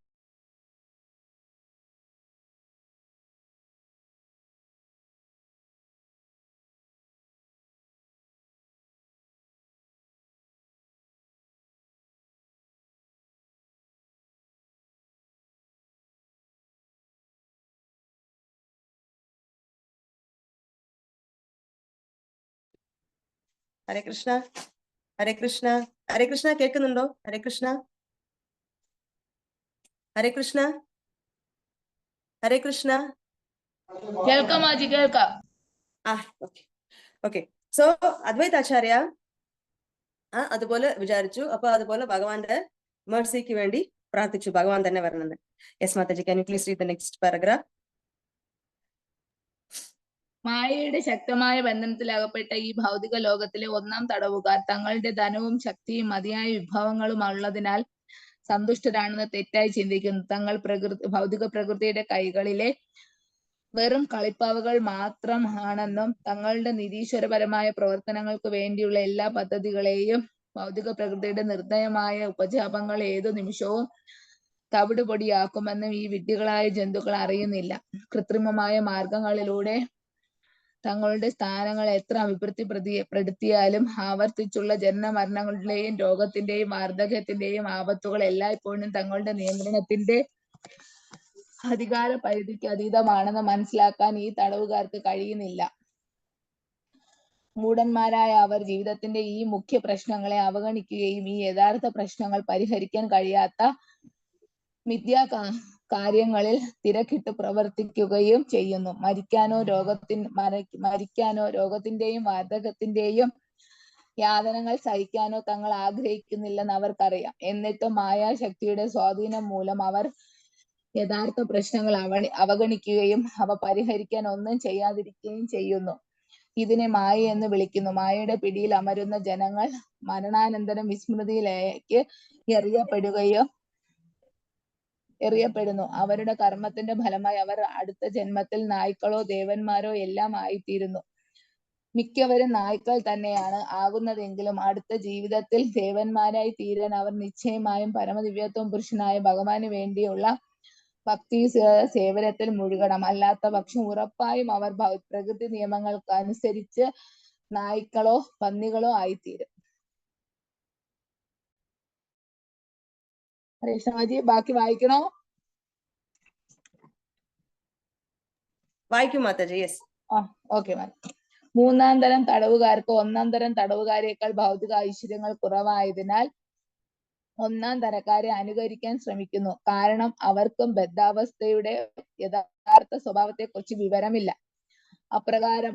ഹരേ കൃഷ്ണ, ഹരേ കൃഷ്ണ, ഹരേ കൃഷ്ണ, കേൾക്കുന്നുണ്ടോ? ഹരേ കൃഷ്ണ, ഹരേ കൃഷ്ണ, ഹരേ കൃഷ്ണ. കേൾക്കാം മാജി, കേൾക്കാം. ഓക്കെ. സോ അദ്വൈതാചാര്യ അതുപോലെ വിചാരിച്ചു. അപ്പൊ അതുപോലെ ഭഗവാന്റെ മേഴ്സിക്ക് വേണ്ടി പ്രാർത്ഥിച്ചു, ഭഗവാൻ തന്നെ വരണമെന്ന്. Yes Mataji, can you please read the next paragraph? മായയുടെ ശക്തമായ ബന്ധനത്തിലകപ്പെട്ട ഈ ഭൗതിക ലോകത്തിലെ ഒന്നാം തടവുകാർ തങ്ങളുടെ ധനവും ശക്തിയും മതിയായ വിഭവങ്ങളും ഉള്ളതിനാൽ സന്തുഷ്ടരാണെന്ന് തെറ്റായി ചിന്തിക്കുന്നു. തങ്ങൾ ഭൗതിക പ്രകൃതിയുടെ കൈകളിലെ വെറും കളിപ്പാവുകൾ മാത്രമാണെന്നും തങ്ങളുടെ നിരീശ്വരപരമായ പ്രവർത്തനങ്ങൾക്ക് വേണ്ടിയുള്ള എല്ലാ പദ്ധതികളെയും ഭൗതിക പ്രകൃതിയുടെ നിർദ്ദയമായ ഉപജാപങ്ങൾ ഏതു നിമിഷവും തവിടുപൊടിയാക്കുമെന്നും ഈ വിഡ്ഢികളായ ജന്തുക്കൾ അറിയുന്നില്ല. കൃത്രിമമായ മാർഗങ്ങളിലൂടെ തങ്ങളുടെ സ്ഥാനങ്ങൾ എത്ര അഭിവൃദ്ധിപ്പെടുത്തിയാലും ആവർത്തിച്ചുള്ള ജനന മരണങ്ങളുടെയും രോഗത്തിന്റെയും വാർദ്ധക്യത്തിന്റെയും ആപത്തുകൾ എല്ലായ്പ്പോഴും തങ്ങളുടെ നിയന്ത്രണത്തിന്റെ അധികാര പരിധിക്ക് അതീതമാണെന്ന് മനസ്സിലാക്കാൻ ഈ തടവുകാർക്ക് കഴിയുന്നില്ല. മൂഢന്മാരായ അവർ ജീവിതത്തിന്റെ ഈ മുഖ്യ പ്രശ്നങ്ങളെ അവഗണിക്കുകയും ഈ യഥാർത്ഥ പ്രശ്നങ്ങൾ പരിഹരിക്കാൻ കഴിയാത്ത മിഥ്യാ കാര്യങ്ങളിൽ തിരക്കിട്ട് പ്രവർത്തിക്കുകയും ചെയ്യുന്നു. മരിക്കാനോ രോഗത്തിന്റെയും വാർദ്ധക്യത്തിന്റെയും യാതനകൾ സഹിക്കാനോ തങ്ങൾ ആഗ്രഹിക്കുന്നില്ലെന്ന് അവർക്കറിയാം. എന്നിട്ടും മായാശക്തിയുടെ സ്വാധീനം മൂലം അവർ യഥാർത്ഥ പ്രശ്നങ്ങൾ അവഗണിക്കുകയും അവ പരിഹരിക്കാൻ ഒന്നും ചെയ്യാതിരിക്കുകയും ചെയ്യുന്നു. ഇതിനെ മായ എന്ന് വിളിക്കുന്നു. മായയുടെ പിടിയിൽ അമരുന്ന ജനങ്ങൾ മരണാനന്തരം വിസ്മൃതിയിലേക്ക് എറിയപ്പെടുന്നു. അവരുടെ കർമ്മത്തിന്റെ ഫലമായി അവർ അടുത്ത ജന്മത്തിൽ നായ്ക്കളോ ദേവന്മാരോ എല്ലാം ആയിത്തീരുന്നു. മിക്കവരും നായ്ക്കൾ തന്നെയാണ് ആകുന്നതെങ്കിലും അടുത്ത ജീവിതത്തിൽ ദേവന്മാരായി തീരാൻ അവർ നിശ്ചയമായും പരമദിവ്യത്വം പുരുഷനായ ഭഗവാന് വേണ്ടിയുള്ള ഭക്തി സേവനത്തിൽ മുഴുകണം. അല്ലാത്ത പക്ഷം ഉറപ്പായും അവർ പ്രകൃതി നിയമങ്ങൾക്ക് അനുസരിച്ച് നായ്ക്കളോ പന്നികളോ ആയിത്തീരും. രേഷ്മാജി ബാക്കി വായിക്കണോ? വായിക്കും മാതാജി. യെസ്. Okay ma'am. മൂന്നാം തരം തടവുകാർക്ക് ഒന്നാം തരം തടവുകാരേക്കാൾ ഭൗതിക ഐശ്വര്യങ്ങൾ കുറവായതിനാൽ ഒന്നാം തരക്കാരെ അനുകരിക്കാൻ ശ്രമിക്കുന്നു. കാരണം അവർക്കും ബദ്ധാവസ്ഥയുടെ യഥാർത്ഥ സ്വഭാവത്തെ കുറിച്ച് വിവരമില്ല. അപ്രകാരം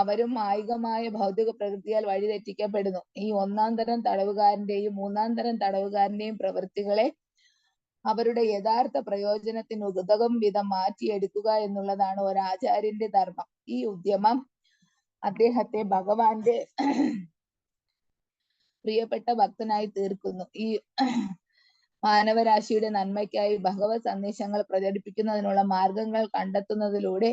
അവരും മായികമായ ഭൗതിക പ്രകൃതിയാൽ വഴിതെറ്റിക്കപ്പെടുന്നു. ഈ ഒന്നാം തരം തടവുകാരന്റെയും മൂന്നാം തരം തടവുകാരന്റെയും പ്രവൃത്തികളെ അവരുടെ യഥാർത്ഥ പ്രയോജനത്തിന് ഉതകും വിധം മാറ്റിയെടുക്കുക എന്നുള്ളതാണ് ഒരു ആചാര്യന്റെ ധർമ്മം. ഈ ഉദ്യമം അദ്ദേഹത്തെ ഭഗവാന്റെ പ്രിയപ്പെട്ട ഭക്തനായി തീർക്കുന്നു. ഈ മാനവരാശിയുടെ നന്മയ്ക്കായി ഭഗവത് സന്ദേശങ്ങൾ പ്രചരിപ്പിക്കുന്നതിനുള്ള മാർഗങ്ങൾ കണ്ടെത്തുന്നതിലൂടെ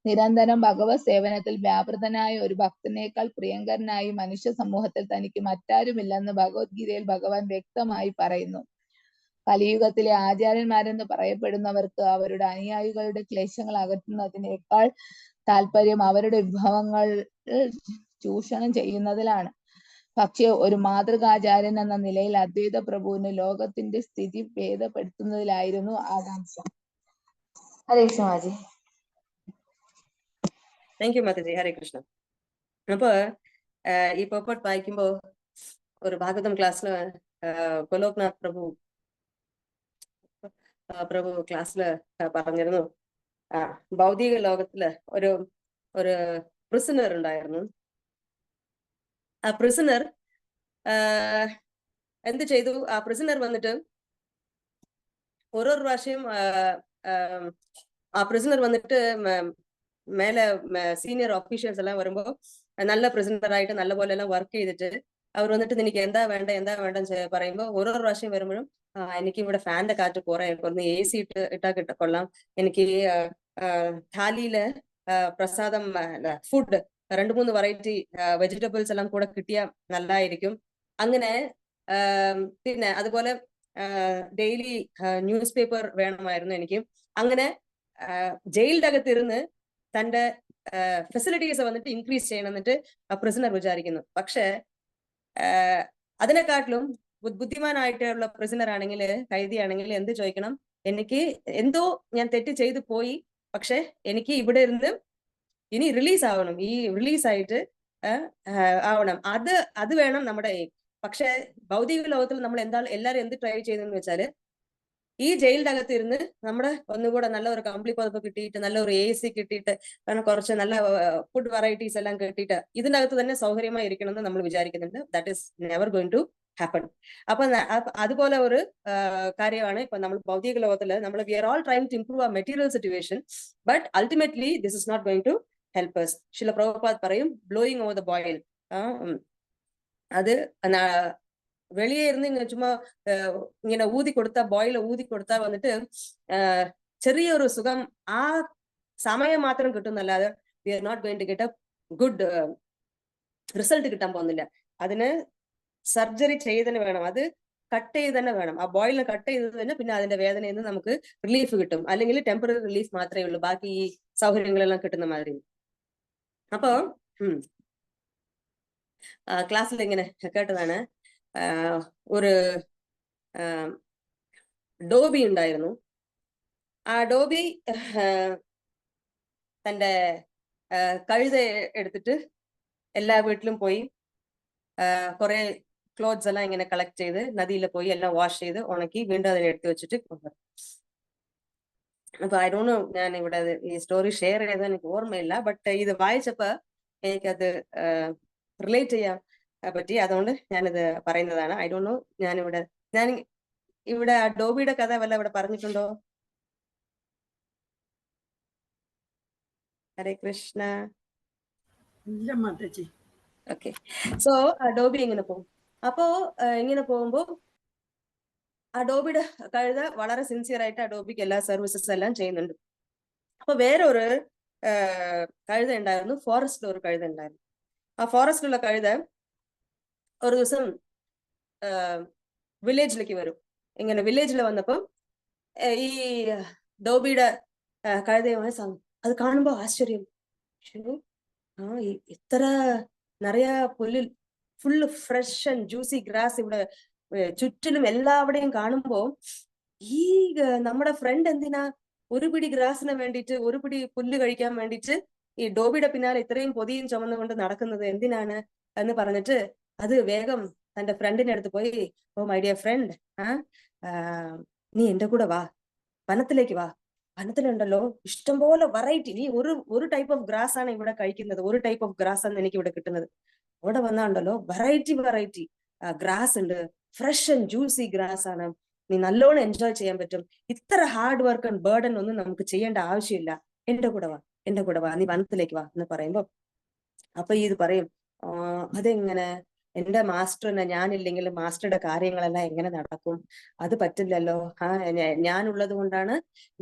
നിരന്തരം ഭഗവത് സേവനത്തിൽ വ്യാപൃതനായ ഒരു ഭക്തനേക്കാൾ പ്രിയങ്കരനായി മനുഷ്യ സമൂഹത്തിൽ തനിക്ക് മറ്റാരുമില്ലെന്ന് ഭഗവത്ഗീതയിൽ ഭഗവാൻ വ്യക്തമായി പറയുന്നു. കലിയുഗത്തിലെ ആചാര്യന്മാരെന്ന് പറയപ്പെടുന്നവർക്ക് അവരുടെ അനുയായികളുടെ ക്ലേശങ്ങൾ അകറ്റുന്നതിനേക്കാൾ താല്പര്യം അവരുടെ വിഭവങ്ങൾ ചൂഷണം ചെയ്യുന്നതിലാണ്. പക്ഷേ ഒരു മാതൃകാചാര്യൻ എന്ന നിലയിൽ അദ്വൈത പ്രഭുവിന് ലോകത്തിന്റെ സ്ഥിതി ഭേദപ്പെടുത്തുന്നതിലായിരുന്നു ആകാംക്ഷ. ഹരേ കൃഷ്ണജി. Thank you Mataji. ഹരേ കൃഷ്ണ. അപ്പൊ ഈ പേപ്പർ വായിക്കുമ്പോ ഒരു ഭാഗവതം ക്ലാസ്സില് ഗോലോക്നാഥ് പ്രഭു ക്ലാസ്സില് പറഞ്ഞിരുന്നു, ഭൗതിക ലോകത്തില് ഒരു പ്രിസണർ ഉണ്ടായിരുന്നു. ആ പ്രിസണർ എന്ത് ചെയ്തു? ആ പ്രിസണർ വന്നിട്ട് ഓരോ പ്രാവശ്യം ആ പ്രിസണർ വന്നിട്ട് മേലെ സീനിയർ ഓഫീഷ്യൽസ് എല്ലാം വരുമ്പോ നല്ല പ്രിസണർ ആയിട്ട് നല്ല പോലെ എല്ലാം വർക്ക് ചെയ്തിട്ട് അവർ വന്നിട്ട് നിനക്ക് എന്താ വേണ്ടെന്ന് പറയുമ്പോ ഓരോ പ്രാവശ്യം വരുമ്പോഴും എനിക്ക് ഇവിടെ ഫാന്റെ കാറ്റ് കുറഞ്ഞ് AC ഇട്ടാ കൊള്ളാം, എനിക്ക് താലിയില് പ്രസാദം ഫുഡ് 2-3 വെറൈറ്റി വെജിറ്റബിൾസ് എല്ലാം കൂടെ കിട്ടിയാൽ നല്ലതായിരിക്കും. അങ്ങനെ പിന്നെ അതുപോലെ ഡെയിലി ന്യൂസ് പേപ്പർ വേണമായിരുന്നു എനിക്ക്. അങ്ങനെ ജയിലിന്റെ അകത്തിരുന്ന് തന്റെ ഫെസിലിറ്റീസ് വന്നിട്ട് ഇൻക്രീസ് ചെയ്യണം എന്നിട്ട് പ്രിസണർ വിചാരിക്കുന്നു. പക്ഷെ അതിനെക്കാട്ടിലും ബുദ്ധിമാനായിട്ടുള്ള പ്രിസണർ ആണെങ്കിൽ, കൈദിയാണെങ്കിൽ എന്ത് ചോദിക്കണം? എനിക്ക് എന്തോ ഞാൻ തെറ്റ് ചെയ്തു പോയി, പക്ഷെ എനിക്ക് ഇവിടെ ഇരുന്ന് ഇനി റിലീസ് ആവണം, ഈ റിലീസ് ആയിട്ട് ആവണം, അത് വേണം നമ്മുടെ എയിം. പക്ഷെ ഭൗതിക ലോകത്തിൽ നമ്മൾ എല്ലാരും എന്ത് ട്രൈ ചെയ്യുന്നതെന്ന് വെച്ചാല് ഈ ജയിലിന്റെ അകത്ത് ഇരുന്ന് നമ്മുടെ ഒന്നുകൂടെ നല്ല ഒരു കമ്പിളി പുതപ്പ് കിട്ടിയിട്ട്, നല്ല ഒരു AC കിട്ടിയിട്ട്, കുറച്ച് നല്ല ഫുഡ് വെറൈറ്റീസ് എല്ലാം കിട്ടിയിട്ട് ഇതിന്റെ അകത്ത് തന്നെ സൗകര്യമായി ഇരിക്കണം എന്ന് നമ്മൾ വിചാരിക്കുന്നുണ്ട്. That is never going to happen. അപ്പൊ അതുപോലെ ഒരു കാര്യമാണ് ഇപ്പൊ നമ്മൾ ഭൗതിക ലോകത്തില് നമ്മൾ we are all trying to improve our material situation, but ultimately this is not going to help us. Srila Prabhupada പറയും ബ്ലോയിങ് ഓവർ ദ ബോയിൽ. അത് വെളിയെ ഇരുന്ന് ഇങ്ങനെ ചുമ്മാ ഇങ്ങനെ ബോയില ഊതി കൊടുത്താ വന്നിട്ട് ചെറിയൊരു സുഖം ആ സമയം മാത്രം കിട്ടുന്നല്ലാതെ we are not going to get a good result കിട്ടാൻ പോകുന്നില്ല. അതിന് സർജറി ചെയ്തന്നെ വേണം, അത് കട്ട് ചെയ്ത് തന്നെ വേണം. ആ ബോയിലിനെ കട്ട് ചെയ്തത് തന്നെ പിന്നെ അതിന്റെ വേദനയിൽ നിന്ന് നമുക്ക് റിലീഫ് കിട്ടും. അല്ലെങ്കിൽ ടെമ്പററി റിലീഫ് മാത്രമേ ഉള്ളൂ, ബാക്കി ഈ സൗകര്യങ്ങളെല്ലാം കിട്ടുന്ന മാതിരി. അപ്പോ ക്ലാസ്സിൽ ഇങ്ങനെ കേട്ടതാണ്, ഒരു ഡോബി ഉണ്ടായിരുന്നു. ആ ഡോബി തന്റെ കഴുത എടുത്തിട്ട് എല്ലാ വീട്ടിലും പോയി കുറെ ക്ലോത്ത്സ് എല്ലാം ഇങ്ങനെ കളക്ട് ചെയ്ത് നദിയിൽ പോയി എല്ലാം വാഷ് ചെയ്ത് ഉണക്കി വീണ്ടും അതിനെ എടുത്തു വെച്ചിട്ട് കൊണ്ടുവരും. അപ്പൊ ഐ ഡോണ്ട് നോ, ഞാൻ ഇവിടെ ഈ സ്റ്റോറി ഷെയർ ചെയ്തത് എനിക്ക് ഓർമ്മയില്ല. ബട്ട് ഇത് വായിച്ചപ്പോ എനിക്കത് റിലേറ്റ് ചെയ്യാൻ പറ്റി. അതുകൊണ്ട് ഞാനിത് പറയുന്നതാണ്. ഐ ഡോണ്ട് നോ, ഞാൻ ഇവിടെ ഡോബിയുടെ കഥ വല്ല ഇവിടെ പറഞ്ഞിട്ടുണ്ടോ? ഹരേ കൃഷ്ണ. ഇല്ല മാതാജി. ഓക്കെ. സോ ഡോബി ഇങ്ങനെ പോകും. അപ്പോ ഇങ്ങനെ പോകുമ്പോ ഡോബിയുടെ കഴുത വളരെ സിൻസിയർ ആയിട്ട് ഡോബിക്ക് എല്ലാ സർവീസസ് എല്ലാം ചെയ്യുന്നുണ്ട്. അപ്പൊ വേറൊരു കഴുത ഉണ്ടായിരുന്നു, ഫോറസ്റ്റിൽ ഒരു കഴുത ഉണ്ടായിരുന്നു. ആ ഫോറസ്റ്റിലുള്ള കഴുത ഒരു ദിവസം വില്ലേജിലേക്ക് വരും. ഇങ്ങനെ വില്ലേജിൽ വന്നപ്പോ ഈ ഡോബിയുടെ കഴുതയുമായി അത് കാണുമ്പോ ആശ്ചര്യം, ഇത്ര നിറയ പുല്ല്, full fresh and juicy grass ഇവിടെ ചുറ്റിലും എല്ലാവിടെയും കാണുമ്പോ ഈ നമ്മുടെ ഫ്രണ്ട് എന്തിനാ ഒരു പിടി ഗ്രാസിന് വേണ്ടിയിട്ട്, ഒരു പിടി പുല്ല് കഴിക്കാൻ വേണ്ടിയിട്ട് ഈ ഡോബിയുടെ പിന്നാലെ ഇത്രയും പൊതിയും ചുമന്നുകൊണ്ട് നടക്കുന്നത് എന്തിനാണ് എന്ന് പറഞ്ഞിട്ട് അത് വേഗം തന്റെ ഫ്രണ്ടിന്റെ അടുത്ത് പോയി, ഓ മൈ ഡിയർ ഫ്രണ്ട്, നീ എന്റെ കൂടെ വാ, വനത്തിലേക്ക് വാ. വനത്തിലുണ്ടല്ലോ ഇഷ്ടംപോലെ വെറൈറ്റി, നീ ഒരു ടൈപ്പ് ഓഫ് ഗ്രാസ് ആണ് ഇവിടെ കഴിക്കുന്നത്, ഒരു ടൈപ്പ് ഓഫ് ഗ്രാസ് ആണ് എനിക്ക് ഇവിടെ കിട്ടുന്നത്. അവിടെ വന്നാണ്ടല്ലോ വെറൈറ്റി ഗ്രാസ് ഉണ്ട്, ഫ്രഷ് ആൻഡ് ജ്യൂസി ഗ്രാസ് ആണ്, നീ നല്ലോണം എൻജോയ് ചെയ്യാൻ പറ്റും. ഇത്ര ഹാർഡ് വർക്ക് ആൻഡ് ബേർഡൻ ഒന്നും നമുക്ക് ചെയ്യേണ്ട ആവശ്യമില്ല, എന്റെ കൂടെ വാ, നീ വനത്തിലേക്ക് വാ എന്ന് പറയുമ്പോ അപ്പൊ ഇത് പറയും, അതെങ്ങനെ, എന്റെ മാസ്റ്ററിനെ ഞാനില്ലെങ്കിൽ മാസ്റ്ററുടെ കാര്യങ്ങളെല്ലാം എങ്ങനെ നടക്കും? അത് പറ്റില്ലല്ലോ. ഞാനുള്ളത് കൊണ്ടാണ്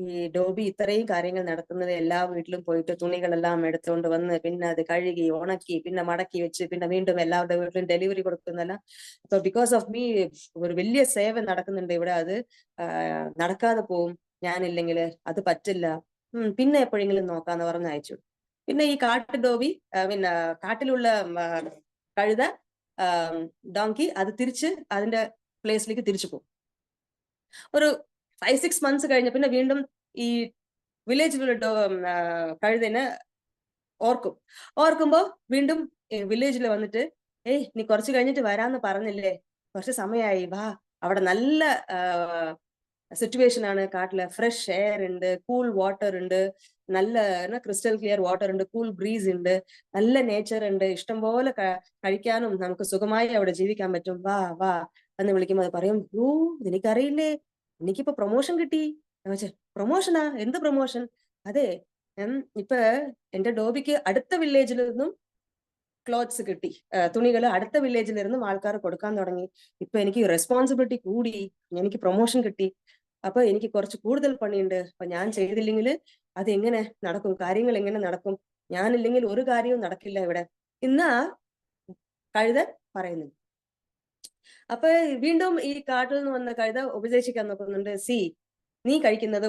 ഈ ഡോബി ഇത്രയും കാര്യങ്ങൾ നടത്തുന്നത്. എല്ലാ വീട്ടിലും പോയിട്ട് തുണികളെല്ലാം എടുത്തുകൊണ്ട് വന്ന് പിന്നെ അത് കഴുകി ഉണക്കി പിന്നെ മടക്കി വെച്ച് പിന്നെ വീണ്ടും എല്ലാവരുടെ വീട്ടിലും ഡെലിവറി കൊടുക്കുന്നല്ല. അപ്പൊ ബിക്കോസ് ഓഫ് മീ ഒരു വലിയ സേവ നടക്കുന്നുണ്ട് ഇവിടെ, അത് നടക്കാതെ പോവും ഞാനില്ലെങ്കിൽ, അത് പറ്റില്ല, പിന്നെ എപ്പോഴെങ്കിലും നോക്കാന്ന് പറഞ്ഞ് അയച്ചു. പിന്നെ ഈ കാട്ടു ഡോബി, പിന്നെ കാട്ടിലുള്ള കഴുത, ഡോങ്കി, അത് തിരിച്ച് അതിന്റെ പ്ലേസിലേക്ക് തിരിച്ചു പോകും. ഒരു 5-6 months കഴിഞ്ഞ പിന്നെ വീണ്ടും ഈ വില്ലേജിലുള്ള കഴുതനെ ഓർക്കുമ്പോ വീണ്ടും വില്ലേജിൽ വന്നിട്ട്, നീ കുറച്ച് കഴിഞ്ഞിട്ട് വരാന്ന് പറഞ്ഞില്ലേ, കുറച്ച് സമയമായി, വാ, അവിടെ നല്ല സിറ്റുവേഷൻ ആണ്, കാട്ടില് ഫ്രഷ് എയർ ഉണ്ട്, കൂൾ വാട്ടർ ഉണ്ട്, നല്ല ക്രിസ്റ്റൽ ക്ലിയർ വാട്ടർ ഉണ്ട്, കൂൾ ബ്രീസ് ഉണ്ട്, നല്ല നേച്ചർ ഉണ്ട്, ഇഷ്ടംപോലെ കഴിക്കാനും നമുക്ക് സുഖമായി അവിടെ ജീവിക്കാൻ പറ്റും, വാ വാ എന്ന് വിളിക്കുമ്പോൾ അത് പറയും, എനിക്കറിയില്ലേ, എനിക്കിപ്പോ പ്രൊമോഷൻ കിട്ടി. പ്രൊമോഷനാ? എന്ത് പ്രൊമോഷൻ? അതെ, ഇപ്പൊ എന്റെ ഡോബിക്ക് അടുത്ത വില്ലേജിൽ നിന്നും ക്ലോത്ത്സ് കിട്ടി, തുണികൾ അടുത്ത വില്ലേജിൽ നിന്നും ആൾക്കാർ കൊടുക്കാൻ തുടങ്ങി. ഇപ്പൊ എനിക്ക് റെസ്പോൺസിബിലിറ്റി കൂടി, എനിക്ക് പ്രൊമോഷൻ കിട്ടി, അപ്പൊ എനിക്ക് കുറച്ച് കൂടുതൽ പണിയുണ്ട്. അപ്പൊ ഞാൻ ചെയ്തില്ലെങ്കിൽ അത് എങ്ങനെ നടക്കും, കാര്യങ്ങൾ എങ്ങനെ നടക്കും, ഞാനില്ലെങ്കിൽ ഒരു കാര്യവും നടക്കില്ല ഇവിടെ ഇന്നാ കഴുത പറയുന്നു. അപ്പൊ വീണ്ടും ഈ കാട്ടിൽ നിന്ന് വന്ന കഴുത ഉപദേശിക്കാൻ നോക്കുന്നുണ്ട്, നീ കഴിക്കുന്നത്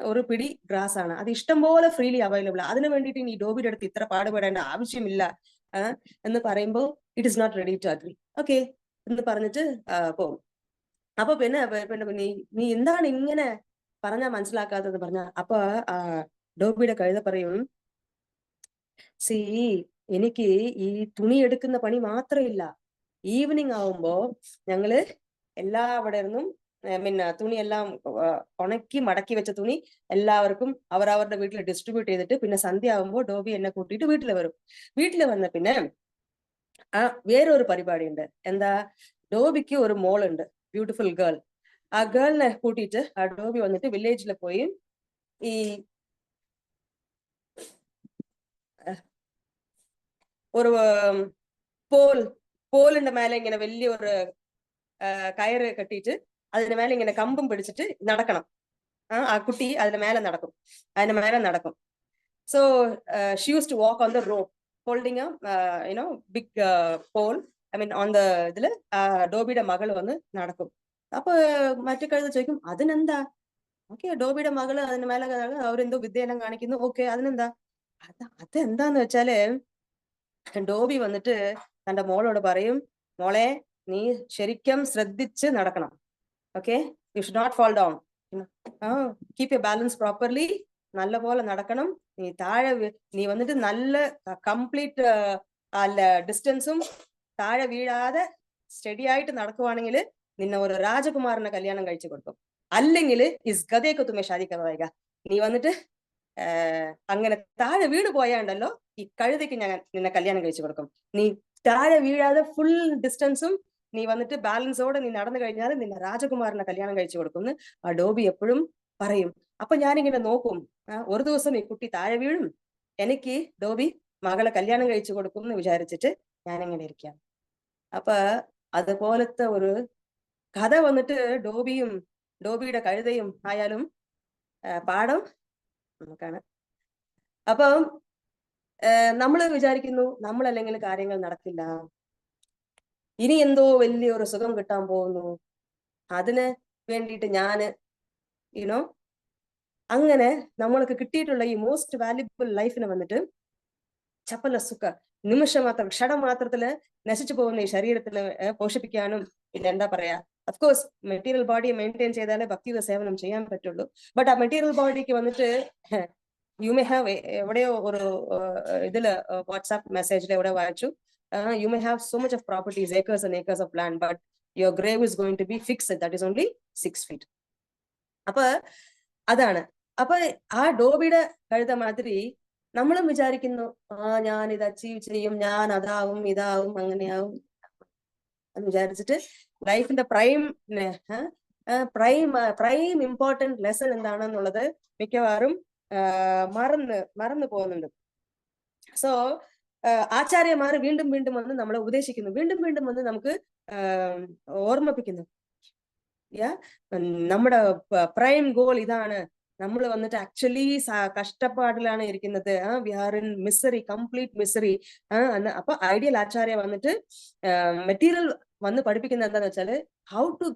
ഒരു പിടി ഗ്രാസ് ആണ്, അത് ഇഷ്ടം പോലെ ഫ്രീലി അവൈലബിൾ, അതിനു വേണ്ടിയിട്ട് നീ ഡോബിയുടെ അടുത്ത് ഇത്ര പാടുപെടേണ്ട ആവശ്യമില്ല എന്ന് പറയുമ്പോ it is not ready to agree, okay എന്ന് പറഞ്ഞിട്ട് പോകും. അപ്പൊ പിന്നെ നീ എന്താണ് ഇങ്ങനെ പറഞ്ഞാ മനസ്സിലാക്കാത്തത് പറഞ്ഞ അപ്പൊ ഡോബിയുടെ കഴുത പറയും, എനിക്ക് ഈ തുണി എടുക്കുന്ന പണി മാത്രമില്ല, ഈവനിങ് ആവുമ്പോ ഞങ്ങള് അവിടെ നിന്നും പിന്നെ തുണിയെല്ലാം ഉണക്കി മടക്കി വെച്ച തുണി എല്ലാവർക്കും അവരവരുടെ വീട്ടിൽ ഡിസ്ട്രിബ്യൂട്ട് ചെയ്തിട്ട് പിന്നെ സന്ധ്യ ആവുമ്പോ ഡോബി എന്നെ കൂട്ടിയിട്ട് വീട്ടിൽ വരും. വീട്ടിൽ വന്ന പിന്നെ വേറൊരു പരിപാടി ഉണ്ട്. എന്താ, ഡോബിക്ക് ഒരു മോളുണ്ട്, ബ്യൂട്ടിഫുൾ ഗേൾ. ആ ഗേളിനെ കൂട്ടിയിട്ട് ഡോബി വന്നിട്ട് വില്ലേജിൽ പോയി ഈ ഒരു പോളിന്റെ മേലെ ഇങ്ങനെ വലിയൊരു കയറ് കെട്ടിയിട്ട് അതിന്റെ മേലെ ഇങ്ങനെ കമ്പും പിടിച്ചിട്ട് നടക്കണം. ആ കുട്ടി അതിന്റെ മേലെ നടക്കും. So she use to walk on the rope holding big pole, I mean on the ഇതില് ഡോബിയുടെ മകൾ വന്ന് നടക്കും. അപ്പൊ മറ്റു കഴുത ചോദിക്കും, അതിനെന്താ? ഓക്കെ, ഡോബിയുടെ മകള് അതിന് മേലെ അവരെന്തോ വിദ്യയെല്ലാം കാണിക്കുന്നു, ഓക്കെ അതിനെന്താ? അതെന്താന്ന് വെച്ചാല് ഡോബി വന്നിട്ട് തന്റെ മോളോട് പറയും, മോളെ നീ ശരിക്കും ശ്രദ്ധിച്ച് നടക്കണം. Okay, you should not fall down. Keep you balance properly. നല്ല പോലെ നടക്കണം. നീ താഴെ നീ വന്നിട്ട് നല്ല കംപ്ലീറ്റ് അല്ല ഡിസ്റ്റൻസും താഴെ വീഴാതെ സ്റ്റഡി ആയിട്ട് നടക്കുവാണെങ്കിൽ നിന്നെ ഒരു രാജകുമാരനെ കല്യാണം കഴിച്ചു കൊടുക്കും. അല്ലെങ്കിൽ ഇസ് ഗതേക്ക് തുമ്മ ഷാദിക്കതായിക. നീ വന്നിട്ട് അങ്ങനെ താഴെ വീട് പോയാണ്ടല്ലോ ഈ കഴുതയ്ക്ക് ഞാൻ നിന്നെ കല്യാണം കഴിച്ചു കൊടുക്കും. നീ താഴെ വീഴാതെ ഫുൾ ഡിസ്റ്റൻസും നീ വന്നിട്ട് ബാലൻസോടെ നീ നടന്നു കഴിഞ്ഞാൽ നിന്നെ രാജകുമാരനെ കല്യാണം കഴിച്ചു കൊടുക്കും എന്ന് ആ ഡോബി എപ്പോഴും പറയും. അപ്പൊ ഞാനിങ്ങനെ നോക്കും, ഒരു ദിവസം ഈ കുട്ടി താഴെ വീഴും, എനിക്ക് ഡോബി മകളെ കല്യാണം കഴിച്ചു കൊടുക്കും എന്ന് വിചാരിച്ചിട്ട് ഞാനിങ്ങനെ ഇരിക്കാം. അപ്പൊ അതുപോലത്തെ ഒരു കഥ വന്നിട്ട് ഡോബിയുടെ കഴുതയും ആയാലും പാഠം നമുക്കാണ്. അപ്പം നമ്മൾ വിചാരിക്കുന്നു നമ്മളല്ലെങ്കിൽ കാര്യങ്ങൾ നടക്കില്ല, ഇനി എന്തോ വലിയൊരു സുഖം കിട്ടാൻ പോകുന്നു, അതിന് വേണ്ടിയിട്ട് ഞാന് യുനോ അങ്ങനെ നമ്മൾക്ക് കിട്ടിയിട്ടുള്ള ഈ മോസ്റ്റ് വാല്യുബിൾ ലൈഫിനെ വന്നിട്ട് ചപ്പല സുഖ നിമിഷം മാത്രം ക്ഷണമാത്രത്തില് നശിച്ചു പോകുന്ന ഈ ശരീരത്തിന് പോഷിപ്പിക്കാനും പിന്നെ എന്താ പറയാ, അഫ്കോഴ്സ് മെറ്റീരിയൽ ബോഡി മെയിൻറ്റെയിൻ ചെയ്താലേ ഭക്തിയുടെ സേവനം ചെയ്യാൻ പറ്റുള്ളൂ. ബട്ട് ആ മെറ്റീരിയൽ ബോഡിക്ക് വന്നിട്ട് യു മേ ഹാവ് എവിടെയോ ഒരു ഇതില് വാട്സാപ്പ് മെസ്സേജിൽ എവിടെ വായിച്ചു, you may have so much of properties, acres and acres of land, but your grave is going to be fixed, that is only 6 feet. അപ്പൊ അതാണ്. അപ്പൊ ആ ഡോബിയുടെ കഴുത മാതിരി നമ്മളും വിചാരിക്കുന്നു, ഞാൻ ഇത് അച്ചീവ് ചെയ്യും, ഞാൻ അതാവും ഇതാവും അങ്ങനെയാവും എന്ന് വിചാരിച്ചിട്ട് ലൈഫിന്റെ പ്രൈം ഇമ്പോർട്ടന്റ് ലെസൺ എന്താണെന്നുള്ളത് മിക്കവാറും മറന്നു പോകുന്നുണ്ട്. സോ ആചാര്യമാർ വീണ്ടും വീണ്ടും വന്ന് നമ്മളെ ഉപദേശിക്കുന്നു, വീണ്ടും വീണ്ടും വന്ന് നമുക്ക് ഓർമ്മിപ്പിക്കുന്നു. നമ്മുടെ പ്രൈം ഗോൾ ഇതാണ്. നമ്മൾ വന്നിട്ട് ആക്ച്വലി കഷ്ടപ്പാടിലാണ് ഇരിക്കുന്നത്. We are in misery, complete misery. അപ്പൊ ഐഡിയൽ ആചാര്യ വന്നിട്ട് മെറ്റീരിയൽ വന്ന് പഠിപ്പിക്കുന്നത് എന്താന്ന് വെച്ചാല് ഹൗ ടു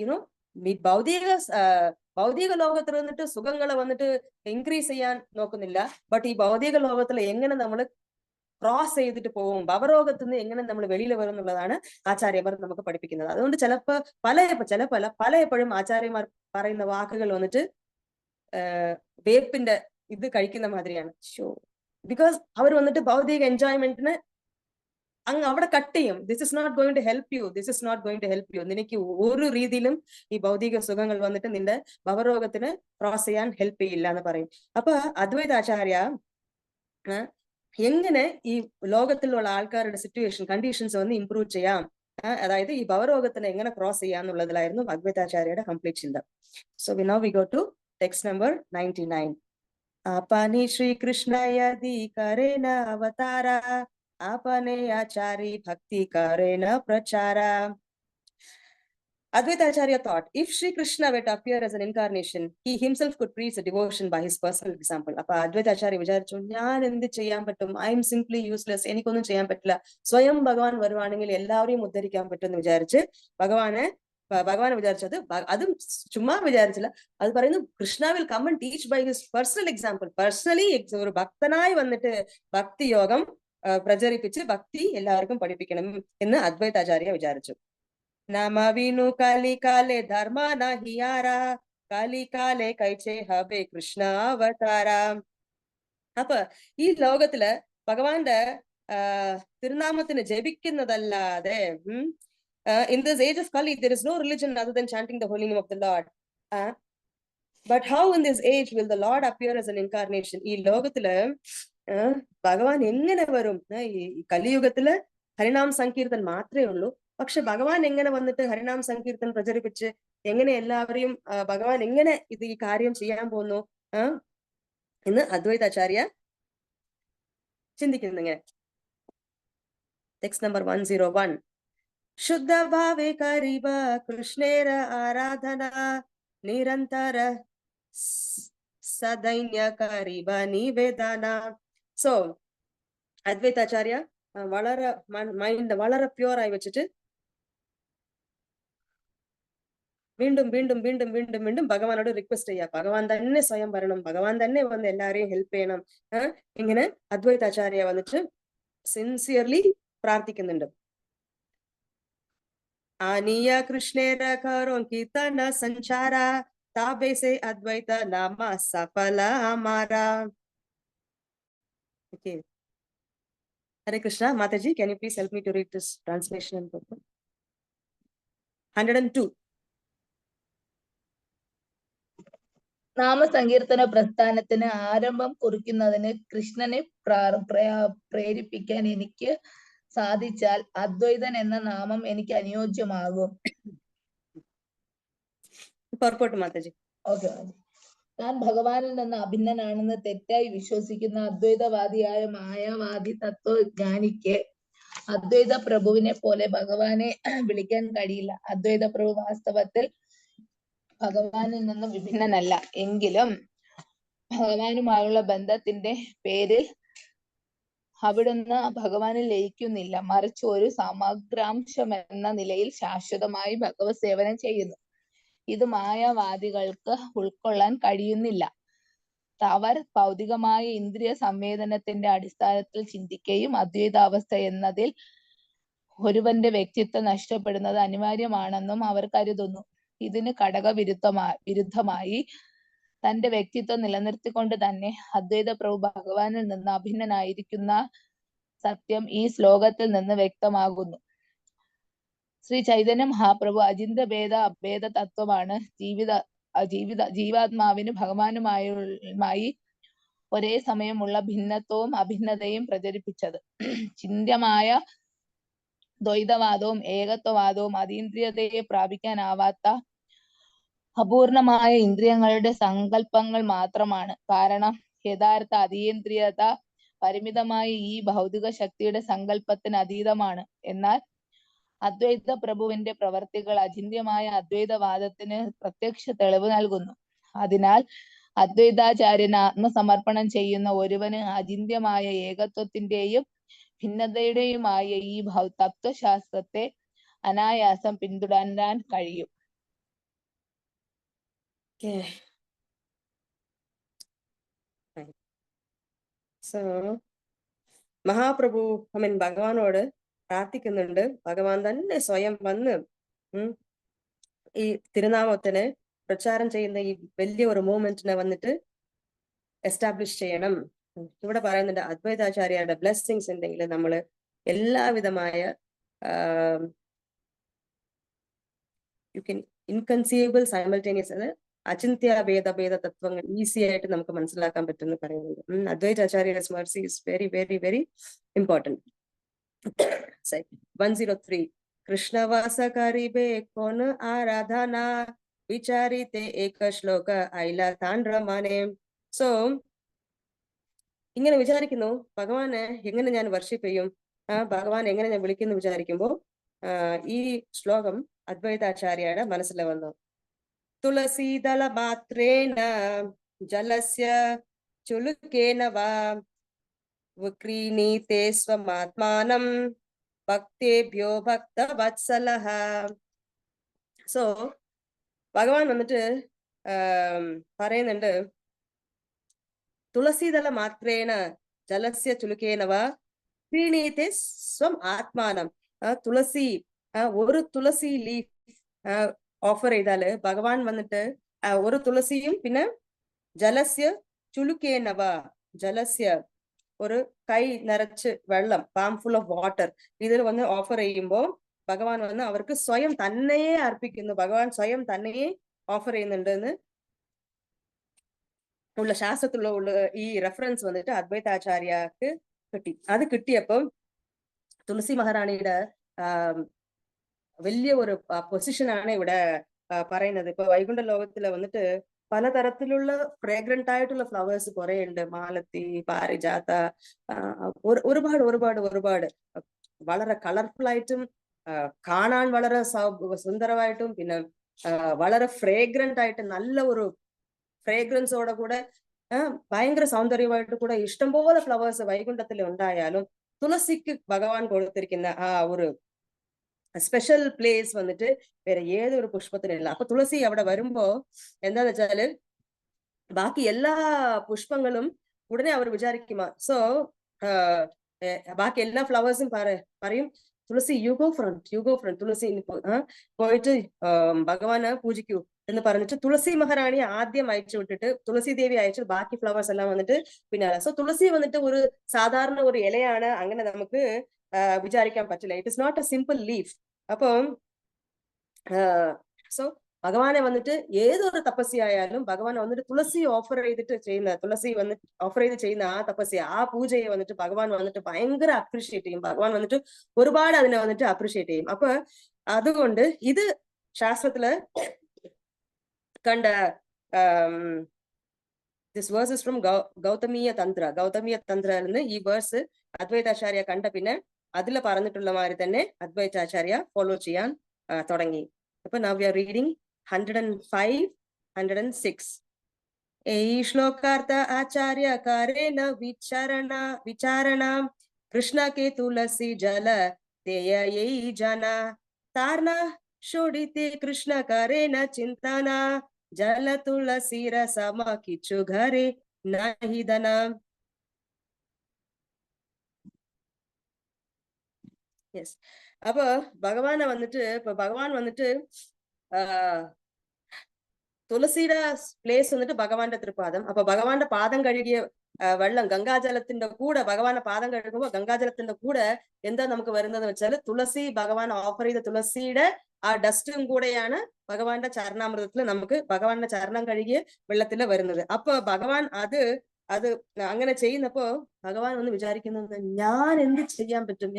യുനോ ഭൗതിക ലോകത്തിൽ വന്നിട്ട് സുഖങ്ങളെ വന്നിട്ട് ഇൻക്രീസ് ചെയ്യാൻ നോക്കുന്നില്ല. ബട്ട് ഈ ഭൗതിക ലോകത്തിൽ എങ്ങനെ നമ്മൾ ക്രോസ് ചെയ്തിട്ട് പോകും, ഭവരോഗത്തിൽ നിന്ന് എങ്ങനെ നമ്മൾ വെളിയിൽ വരും എന്നുള്ളതാണ് ആചാര്യന്മാർ നമുക്ക് പഠിപ്പിക്കുന്നത്. അതുകൊണ്ട് പലപ്പോഴും ആചാര്യന്മാർ പറയുന്ന വാക്കുകൾ വന്നിട്ട് വേപ്പിന്റെ ഇത് കഴിക്കുന്ന മാതിരിയാണ്. ബിക്കോസ് അവർ വന്നിട്ട് ഭൗതിക എൻജോയ്മെന്റിന് അങ്ങ് അവിടെ കട്ട് ചെയ്യും. This is not going to help you, this is not going to help you. നിനക്ക് ഒരു രീതിയിലും ഈ ഭൗതിക സുഖങ്ങൾ വന്നിട്ട് നിന്റെ ഭവരോഗത്തിന് ക്രോസ് ചെയ്യാൻ ഹെൽപ്പ് ചെയ്യില്ല എന്ന് പറയും. അപ്പൊ അദ്വൈതാചാര്യ എങ്ങനെ ഈ ലോകത്തിലുള്ള ആൾക്കാരുടെ സിറ്റുവേഷൻ കണ്ടീഷൻസ് വന്ന് ഇംപ്രൂവ് ചെയ്യാം, അതായത് ഈ ഭവരോഗത്തിന് എങ്ങനെ ക്രോസ് ചെയ്യാന്നുള്ളതിലായിരുന്നു അദ്വൈതാചാര്യയുടെ കംപ്ലീറ്റ് ചിന്ത. So we now we go to text number 99. आपने श्री कृष्ण यदि करे न अवतारा, आपने आचारी भक्ति करे न प्रचारा. Advaita Acharya thought, if Sri Krishna were to appear as an incarnation, he himself could preach a devotion by his personal example. Appa Advaita Acharya vicharichu, njan endu cheyan pattum, I am simply useless, enikkonnu cheyan pattilla, swayam Bhagavan varuvaanengil ellavരെയും ഉദ്ധരിക്കാൻ പറ്റും എന്ന് വിചാരിച്ച് ഭഗവാനെ വിചാരിച്ചത് അതും ചുമ്മാ വിചാരിച്ചില്ല. അത് പറയുന്നു, Krishna will come and teach by his personal example. Personally ഒരു ഭക്തനായി വന്നിട്ട് ഭക്തി യോഗം പ്രചരിപ്പിച്ച് ഭക്തി എല്ലാവർക്കും പഠിപ്പിക്കണം എന്ന് അദ്വൈതാചാര്യ വിചാരിച്ചു. നമവിനു കലികാലെ ധർമ്മ നഹിയാര, കലികാലെ കൈച്ചേ ഹബേ കൃഷ്ണ അവതാര. അപ്പൊ ഈ ലോകത്തില് ഭഗവാന്റെ തിരുനാമത്തിന് ജപിക്കുന്നതല്ലാതെ in this age of Kali, there is no religion other than chanting the holy name of the Lord. But how in this age will the Lord appear as an incarnation? ഈ ലോകത്തില് ഭഗവാൻ എങ്ങനെ വരും? ഈ കലിയുഗത്തില് ഹരിനാം സങ്കീർത്തൻ മാത്രമേ ഉള്ളൂ. പക്ഷെ ഭഗവാൻ എങ്ങനെ വന്നിട്ട് ഹരിനാം സങ്കീർത്തൻ പ്രചരിപ്പിച്ച് എങ്ങനെ എല്ലാവരെയും ഭഗവാൻ എങ്ങനെ ഈ കാര്യം ചെയ്യാൻ പോകുന്നു എന്ന് അദ്വൈതാചാര്യ ചിന്തിക്കുന്നിങ്ങനെ. Text number 101. शुद्ध भावे करीब कृष्णेर आराधना, निरंतर सदैन्य करीब निवेदना. So അദ്വൈതാചാര്യ വളരെ മൈൻഡ് വളരെ പ്യൂർ ആയി വെച്ചിട്ട് വീണ്ടും വീണ്ടും വീണ്ടും വീണ്ടും വീണ്ടും ഭഗവാനോട് റിക്വസ്റ്റ് ചെയ്യാം, ഭഗവാൻ തന്നെ സ്വയം വരണം, ഭഗവാൻ തന്നെ വന്ന് എല്ലാരെയും ഹെൽപ്പ് ചെയ്യണം. ഇങ്ങനെ അദ്വൈതാചാര്യ വന്നിട്ട് സിൻസിയർലി പ്രാർത്ഥിക്കുന്നുണ്ട്. ആനിയ കൃഷ്ണേര കരോ കീർത്തന സഞ്ചാര താബേസെ അദ്വൈത നാമ സഫല Hamara. Okay. Hare Krishna. Mataji, can you please help me to read this translation and purport? 102. നാമസങ്കീർത്തന പ്രസ്ഥാനത്തിന് ആരംഭം കുറിക്കുന്നതിന് കൃഷ്ണനെ പ്രേരിപ്പിക്കാൻ എനിക്ക് സാധിച്ചാൽ അദ്വൈതൻ എന്ന നാമം എനിക്ക് അനുയോജ്യമാകും. Purport, Mataji. ഓക്കെ. താൻ ഭഗവാനിൽ നിന്ന് അഭിന്നനാണെന്ന് തെറ്റായി വിശ്വസിക്കുന്ന അദ്വൈതവാദിയായ മായാവാദി തത്വജ്ഞാനിക്ക് അദ്വൈത പ്രഭുവിനെ പോലെ ഭഗവാനെ വിളിക്കാൻ കഴിയില്ല. അദ്വൈത പ്രഭു വാസ്തവത്തിൽ ഭഗവാനിൽ നിന്ന് വിഭിന്നനല്ല. എങ്കിലും ഭഗവാനുമായുള്ള ബന്ധത്തിന്റെ പേരിൽ അവിടുന്ന് ഭഗവാനിൽ ലയിക്കുന്നില്ല, മറിച്ച് ഒരു സമഗ്രാംശം എന്ന നിലയിൽ ശാശ്വതമായി ഭഗവത് സേവനം ചെയ്യുന്നു. ഇത് മായാവാദികൾക്ക് ഉൾക്കൊള്ളാൻ കഴിയുന്നില്ല. അവർ ഭൗതികമായ ഇന്ദ്രിയ സംവേദനത്തിന്റെ അടിസ്ഥാനത്തിൽ ചിന്തിക്കുകയും അദ്വൈതാവസ്ഥ എന്നതിൽ ഒരുവന്റെ വ്യക്തിത്വം നഷ്ടപ്പെടുന്നത് അനിവാര്യമാണെന്നും അവർ കരുതുന്നു. ഇതിന് വിരുദ്ധമായി തന്റെ വ്യക്തിത്വം നിലനിർത്തിക്കൊണ്ട് തന്നെ അദ്വൈത പ്രഭു ഭഗവാനിൽ നിന്ന് അഭിന്നനായിരിക്കുന്ന സത്യം ഈ ശ്ലോകത്തിൽ നിന്ന് വ്യക്തമാകുന്നു. ശ്രീ ചൈതന്യ മഹാപ്രഭു അചിന്ത അഭേദ തത്വമാണ് ജീവാത്മാവിന് ഭഗവാനുമായി ഒരേ സമയമുള്ള ഭിന്നത്വവും അഭിന്നതയും പ്രചരിപ്പിച്ചത്. ചിന്ത്യമായ ദ്വൈതവാദവും ഏകത്വവാദവും അതീന്ദ്രിയതയെ പ്രാപിക്കാനാവാത്ത അപൂർണമായ ഇന്ദ്രിയങ്ങളുടെ സങ്കല്പങ്ങൾ മാത്രമാണ്. കാരണം യഥാർത്ഥ അതീന്ദ്രിയത പരിമിതമായ ഈ ഭൗതിക ശക്തിയുടെ സങ്കല്പത്തിന് അതീതമാണ്. എന്നാൽ അദ്വൈത പ്രഭുവിന്റെ പ്രവർത്തികൾ അചിന്ത്യമായ അദ്വൈതവാദത്തിന് പ്രത്യക്ഷ തെളിവ് നൽകുന്നു. അതിനാൽ അദ്വൈതാചാര്യന് ആത്മസമർപ്പണം ചെയ്യുന്ന ഒരുവന് അചിന്ത്യമായ ഏകത്വത്തിന്റെയും ഭിന്നതയുടെയുമായ ഈ തത്വശാസ്ത്രത്തെ അനായാസം പിന്തുടരാൻ കഴിയും. Okay. So, മഹാപ്രഭു ഭഗവാനോട് പ്രാർത്ഥിക്കുന്നുണ്ട്, ഭഗവാൻ തന്നെ സ്വയം വന്ന് ഈ തിരുനാമത്തിന് പ്രചാരം ചെയ്യുന്ന ഈ വലിയ ഒരു മൂവ്മെന്റിനെ വന്നിട്ട് എസ്റ്റാബ്ലിഷ് ചെയ്യണം. ഇവിടെ പറയുന്നുണ്ട് അദ്വൈതാചാര്യരുടെ ബ്ലെസ്സിങ്സ് ഉണ്ടെങ്കിൽ നമ്മള് എല്ലാവിധമായ യു കെൻ ഇൻകൺസീവബിൾ സൈമൾട്ടേനിയസ്, അത് അചിന്ത്യ ഭേദ തത്വങ്ങൾ ഈസി ആയിട്ട് നമുക്ക് മനസ്സിലാക്കാൻ പറ്റുമെന്ന് പറയുന്നുണ്ട്. Advaitacharya's mercy is very very very important. 103. കൃഷ്ണവാസ കരീബേ കോന ആരാധന വിചാരിത്തെ ഏക ശ്ലോക ഐല താണ്ഡ്രമാനെ. സോ ഇങ്ങനെ വിചാരിക്കുന്നു, ഭഗവാനെ എങ്ങനെ ഞാൻ വർഷിപ്പ് ചെയ്യും, ഭഗവാൻ എങ്ങനെ ഞാൻ വിളിക്കുന്നു വിചാരിക്കുമ്പോ ഈ ശ്ലോകം അദ്വൈതാചാര്യയുടെ മനസ്സിൽ വന്നു. തുളസീദള മാത്രേന ജലസ്യ ചുലുക്കേന വാ വിക്രീണീതേ സ്വമാത്മാനം ഭക്തേഭ്യോ ഭക്തവത്സലഃ. സോ ഭഗവാൻ വന്നിട്ട് പറയുന്നുണ്ട്, തുളസീദള മാത്രേന ജലസ്യ ചുലുക്കേന വാ ക്രീണീതേ സ്വം ആത്മാനം. തുളസി, ഒരു തുളസി ലീഫ് ഓഫർ ചെയ്താല് ഭഗവാൻ വന്നിട്ട് ഒരു തുളസിയും പിന്നെ ജലസ്യ ചുലുക്കേനവ, ജലസ്യ ഒരു കൈ നിറച്ച് വെള്ളം, പാം ഫുൾ ഓഫ് വാട്ടർ, ഇതിൽ വന്ന് ഓഫർ ചെയ്യുമ്പോൾ ഭഗവാൻ വന്ന് അവർക്ക് സ്വയം തന്നെയെ അർപ്പിക്കുന്നു. ഭഗവാൻ സ്വയം തന്നെയെ ഓഫർ ചെയ്യുന്നുണ്ട് എന്ന് ഉള്ള ശാസ്ത്രത്തിലുള്ള ഈ റെഫറൻസ് വന്നിട്ട് അദ്വൈതാചാര്യക്ക് കിട്ടി. അത് കിട്ടിയപ്പം തുളസി മഹാറാണിയുടെ വലിയ ഒരു പൊസിഷനാണ് ഇവിടെ പറയുന്നത്. ഇപ്പൊ വൈകുണ്ഠ ലോകത്തില് വന്നിട്ട് പലതരത്തിലുള്ള ഫ്രേഗ്രന്റ് ആയിട്ടുള്ള ഫ്ലവേഴ്സ് കുറെ ഉണ്ട്. മാലത്തി, പാരിജാത, ഒരുപാട് ഒരുപാട് ഒരുപാട് വളരെ കളർഫുൾ ആയിട്ടും കാണാൻ വളരെ സുന്ദരമായിട്ടും പിന്നെ വളരെ ഫ്രേഗ്രന്റ് ആയിട്ട് നല്ല ഒരു ഫ്രേഗ്രൻസോടെ കൂടെ ഭയങ്കര സൗന്ദര്യമായിട്ട് കൂടെ ഇഷ്ടംപോലെ ഫ്ലവേഴ്സ് വൈകുണ്ഠത്തിൽ ഉണ്ടായാലും തുളസിക്ക് ഭഗവാൻ കൊടുത്തിരിക്കുന്ന ആ ഒരു സ്പെഷ്യൽ പ്ലേസ് വന്നിട്ട് വേറെ ഏതൊരു പുഷ്പത്തിനില്ല. അപ്പൊ തുളസി അവിടെ വരുമ്പോ എന്താന്ന് വെച്ചാല് ബാക്കി എല്ലാ പുഷ്പങ്ങളും ഉടനെ അവർ വിചാരിക്കുമാ. സോ ബാക്കി എല്ലാ ഫ്ലവേഴ്സും പറയും തുളസി യു ഗോ ഫ്രണ്ട് തുളസി പോയിട്ട് ഭഗവാന് പൂജിക്കൂ എന്ന് പറഞ്ഞിട്ട് തുളസി മഹാറാണി ആദ്യം അയച്ചു വിട്ടിട്ട് തുളസി ദേവി അയച്ചു ബാക്കി ഫ്ലവേഴ്സ് എല്ലാം വന്നിട്ട് പിന്നാലെ. സോ തുളസി വന്നിട്ട് ഒരു സാധാരണ ഒരു ഇലയാണ് അങ്ങനെ നമുക്ക് വിചാരിക്കാൻ പറ്റില്ല. It is not a simple leaf. അപ്പം സോ ഭഗവാനെ വന്നിട്ട് ഏതൊരു തപസ്യായാലും ഭഗവാൻ വന്നിട്ട് തുളസി ഓഫർ ചെയ്തിട്ട് ചെയ്യുന്ന തുളസി വന്നിട്ട് ഓഫർ ചെയ്ത് ചെയ്യുന്ന ആ തപസ്യ ആ പൂജയെ വന്നിട്ട് ഭഗവാൻ വന്നിട്ട് ഭയങ്കര അപ്രീഷിയേറ്റ് ചെയ്യും. ഭഗവാൻ വന്നിട്ട് ഒരുപാട് അതിനെ വന്നിട്ട് അപ്രീഷിയേറ്റ് ചെയ്യും. അപ്പൊ അതുകൊണ്ട് ഇത് ശാസ്ത്രത്തില് കണ്ട ദിസ് വേഴ്സ് ഇസ് ഫ്രം ഗൗതമീയ തന്ത്ര ഈ വേഴ്സ് അദ്വൈതാചാര്യ കണ്ട പിന്നെ അതില് പറഞ്ഞിട്ടുള്ള മാതിരി തന്നെ അദ്വൈതാചാര്യ ഫോളോ ചെയ്യാൻ തുടങ്ങി. അപ്പൊ now we are reading 105, 106. ഈ ശ്ലോകാർത്ഥ ആചാര്യ കാരേണ വിചാരണ കൃഷ്ണ കെ തുളസി ജല തേയ ജന താർന ഷോഡിത്തെ കൃഷ്ണ കാരേണ ചിന്തന ജല തുളസി രസമ കിച്ചു ഘരെ നഹി ധന. യെസ്. അപ്പൊ ഭഗവാനെ വന്നിട്ട് ഭഗവാൻ വന്നിട്ട് തുളസിയുടെ പ്ലേസ് വന്നിട്ട് ഭഗവാന്റെ തൃപ്പാദം. അപ്പൊ ഭഗവാന്റെ പാദം കഴുകിയ വെള്ളം ഗംഗാജലത്തിന്റെ കൂടെ ഭഗവാന്റെ പാദം കഴുകുമ്പോ ഗംഗാജലത്തിന്റെ കൂടെ എന്താ നമുക്ക് വരുന്നതെന്ന് വെച്ചാൽ തുളസി ഭഗവാൻ ഓഫർ ചെയ്ത തുളസിയുടെ ആ ഡസ്റ്റും കൂടെയാണ് ഭഗവാന്റെ ചരണാമൃതത്തിൽ നമുക്ക് ഭഗവാന്റെ ചരണം കഴുകിയ വെള്ളത്തില് വരുന്നത്. അപ്പൊ ഭഗവാൻ അത് അങ്ങനെ ചെയ്യുന്നപ്പോ ഭഗവാൻ ഒന്ന് വിചാരിക്കുന്നത് ഞാൻ എന്ത് ചെയ്യാൻ പറ്റും,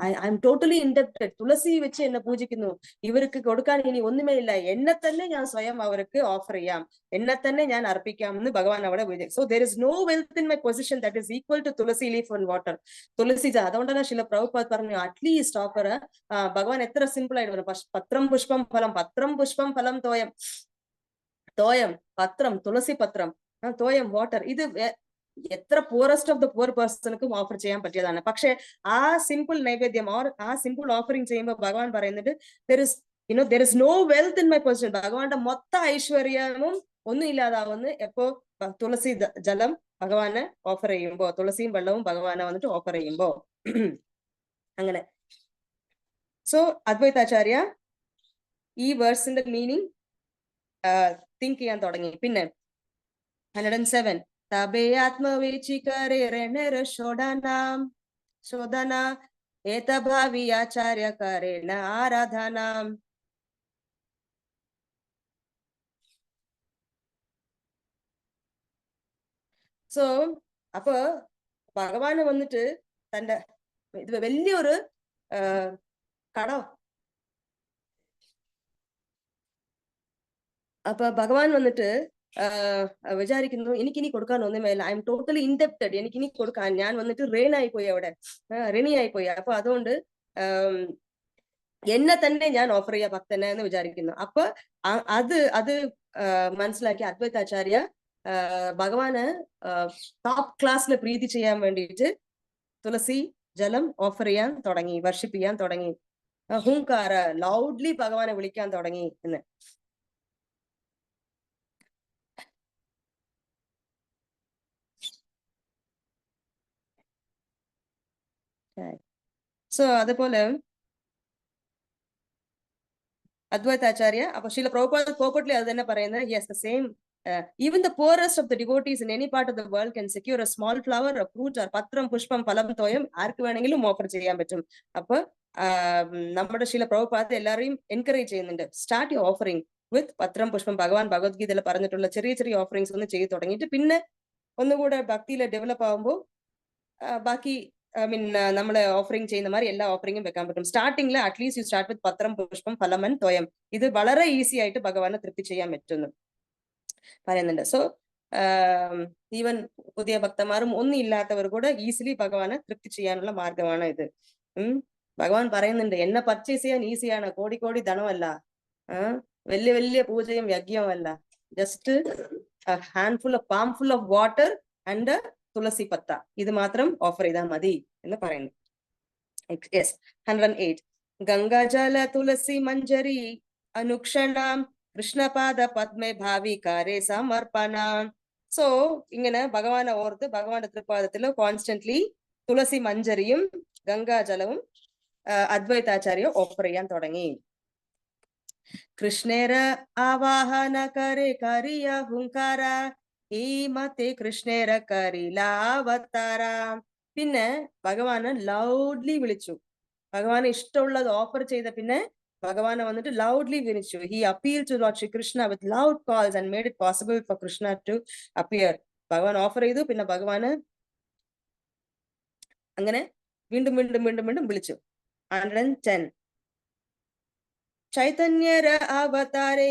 ഐ എം ടോട്ടലി ഇൻഡപ്റ്റഡ്, തുളസി വെച്ച് എന്നെ പൂജിക്കുന്നു, ഇവർക്ക് കൊടുക്കാൻ ഇനി ഒന്നുമേ ഇല്ല, എന്നെ തന്നെ ഞാൻ സ്വയം അവർക്ക് ഓഫർ ചെയ്യാം, എന്നെ തന്നെ ഞാൻ അർപ്പിക്കാം എന്ന് ഭഗവാൻ അവിടെ വിചാരിച്ചു. So there is no wealth in my position that is equal to tulsi leaf and water. Tulsi അതുകൊണ്ടാണ് ശില പ്രഭുപാദ് പറഞ്ഞു അറ്റ്ലീസ്റ്റ് ഓഫർ. ഭഗവാൻ എത്ര സിമ്പിൾ ആയിട്ട് പറഞ്ഞു, പത്രം പുഷ്പം ഫലം തോയം പത്രം തുളസി പത്രം തോയം വാട്ടർ. ഇത് എത്ര പൂറസ്റ്റ് ഓഫ് ദ പൂർ പേഴ്സണുക്കും ഓഫർ ചെയ്യാൻ പറ്റിയതാണ്. പക്ഷെ ആ സിമ്പിൾ നൈവേദ്യം ആ സിമ്പിൾ ഓഫറിങ് ചെയ്യുമ്പോൾ ഭഗവാൻ പറയുന്നുണ്ട് there is no wealth in my position. ഭഗവാന്റെ മൊത്തം ഐശ്വര്യവും ഒന്നും ഇല്ലാതാവുന്നു എപ്പോ തുളസി ജലം ഭഗവാനെ ഓഫർ ചെയ്യുമ്പോ, തുളസിയും വെള്ളവും ഭഗവാനെ വന്നിട്ട് ഓഫർ ചെയ്യുമ്പോ. അങ്ങനെ സോ അദ്വൈതാചാര്യ ഈ വേഴ്സിന്റെ മീനിങ് തിങ്ക് ചെയ്യാൻ തുടങ്ങി. പിന്നെ 107 തബേ ആത്മവേചി കരേ രണര ശോധന ഏതഭാവി ആചാര്യ കരേണ ആരാധന. സോ അപ്പൊ ഭഗവാന് വന്നിട്ട് തന്റെ ഇത് വലിയൊരു കടം. അപ്പൊ ഭഗവാൻ വന്നിട്ട് വിചാരിക്കുന്നു എനിക്കിനി കൊടുക്കാൻ ഒന്നുമേല, ഐ എം ടോട്ടലി ഇൻഡെപ്റ്റഡ്, എനിക്കിനി കൊടുക്കാൻ, ഞാൻ വന്നിട്ട് ഋണിയായിപ്പോയി, അവിടെ ഋണിയായിപ്പോയി. അപ്പൊ അതുകൊണ്ട് എന്നെ തന്നെ ഞാൻ ഓഫർ ചെയ്യാം ഭക്തനെ എന്ന് വിചാരിക്കുന്നു. അപ്പൊ അത് മനസ്സിലാക്കി അദ്വൈതാചാര്യ ഭഗവാന് ടോപ്പ് ക്ലാസ്സിൽ പ്രീതി ചെയ്യാൻ വേണ്ടിയിട്ട് തുളസി ജലം ഓഫർ ചെയ്യാൻ തുടങ്ങി, വർഷിപ്പ് ചെയ്യാൻ തുടങ്ങി, ഹൂങ്കാര ലൗഡ്ലി ഭഗവാനെ വിളിക്കാൻ തുടങ്ങി എന്ന്. സോ അതുപോലെ അദ്വൈതാചാര്യ അപ്പൊ ശീല പ്രഭുപാദ് അത് തന്നെ പറയുന്നത്, yes the same even the poorest of the devotees in any part of the world can secure a small flower, a fruit or പത്രം പുഷ്പം ഫലം തോയം ആർക്ക് വേണമെങ്കിലും ഓഫർ ചെയ്യാൻ പറ്റും. അപ്പൊ നമ്മുടെ ശീല പ്രഭുപാദ് എല്ലാവരെയും എൻകറേജ് ചെയ്യുന്നുണ്ട്, സ്റ്റാർട്ട് യു ഓഫറിംഗ് വിത്ത് പത്രം പുഷ്പം. ഭഗവാൻ ഭഗവത്ഗീതയിൽ പറഞ്ഞിട്ടുള്ള ചെറിയ ചെറിയ ഓഫറിങ്സ് ഒന്ന് ചെയ്ത് തുടങ്ങിയിട്ട് പിന്നെ ഒന്നുകൂടെ ഭക്തിയിൽ ഡെവലപ്പ് ആകുമ്പോൾ ബാക്കി നമ്മള് ഓഫറിംഗ് ചെയ്യുന്ന മാതിരി എല്ലാ ഓഫറിംഗും വെക്കാൻ പറ്റും. സ്റ്റാർട്ടിംഗിൽ അറ്റ്ലീസ്റ്റ് യു സ്റ്റാർട്ട് വിത്ത് പത്രം പുഷ്പം ഫലമൻ തോയം. ഇത് വളരെ ഈസി ആയിട്ട് ഭഗവാനെ തൃപ്തി ചെയ്യാൻ പറ്റുന്നു പറയുന്നുണ്ട്. സോ ഈവൻ പുതിയ ഭക്തന്മാരും ഒന്നും ഇല്ലാത്തവർ കൂടെ ഈസിലി ഭഗവാനെ തൃപ്തി ചെയ്യാനുള്ള മാർഗമാണ് ഇത്. ഭഗവാൻ പറയുന്നുണ്ട് എന്നെ പർച്ചേസ് ചെയ്യാൻ ഈസിയാണ്, കോടി ധനമല്ല, വലിയ വലിയ പൂജയും യജ്ഞവും അല്ല, ജസ്റ്റ് പാംഫുൾ ഓഫ് വാട്ടർ ആൻഡ് തുളസി പത്ത, ഇത് മാത്രം ഓഫർ ചെയ്താൽ മതി എന്ന് പറയുന്നു. യെസ് 108 ഗംഗാജല തുളസി മഞ്ജരി അനുക്ഷണം കൃഷ്ണപാദ പത്മേ ഭാവികാരെ സമർപ്പണം. സോ ഇങ്ങനെ ഭഗവാനെ ഓർത്ത് ഭഗവാന്റെ തൃപ്പാദത്തില് കോൺസ്റ്റന്റ്ലി തുളസി മഞ്ജരിയും ഗംഗാജലവും അദ്വൈതാചാര്യ ഓഫർ ചെയ്യാൻ തുടങ്ങി. കൃഷ്ണേര ആവാഹന കരെ കരിയ ഹുങ്കാര ഈ മത്തെ കൃഷ്ണേര കരിലാവതാര. പിന്നെ ഭഗവാന് ലൗഡ്ലി വിളിച്ചു. ഭഗവാന് ഇഷ്ടമുള്ളത് ഓഫർ ചെയ്ത പിന്നെ ഭഗവാനെ വന്നിട്ട് ലൗഡ്ലി വിളിച്ചു. He appeal to lord Shri Krishna with loud calls and made it possible for Krishna to appear. ഭഗവാൻ ഓഫർ ചെയ്തു. പിന്നെ ഭഗവാന് അങ്ങനെ വീണ്ടും വീണ്ടും വീണ്ടും വീണ്ടും വിളിച്ചു. 110 ചൈതന്യര അവതാരേ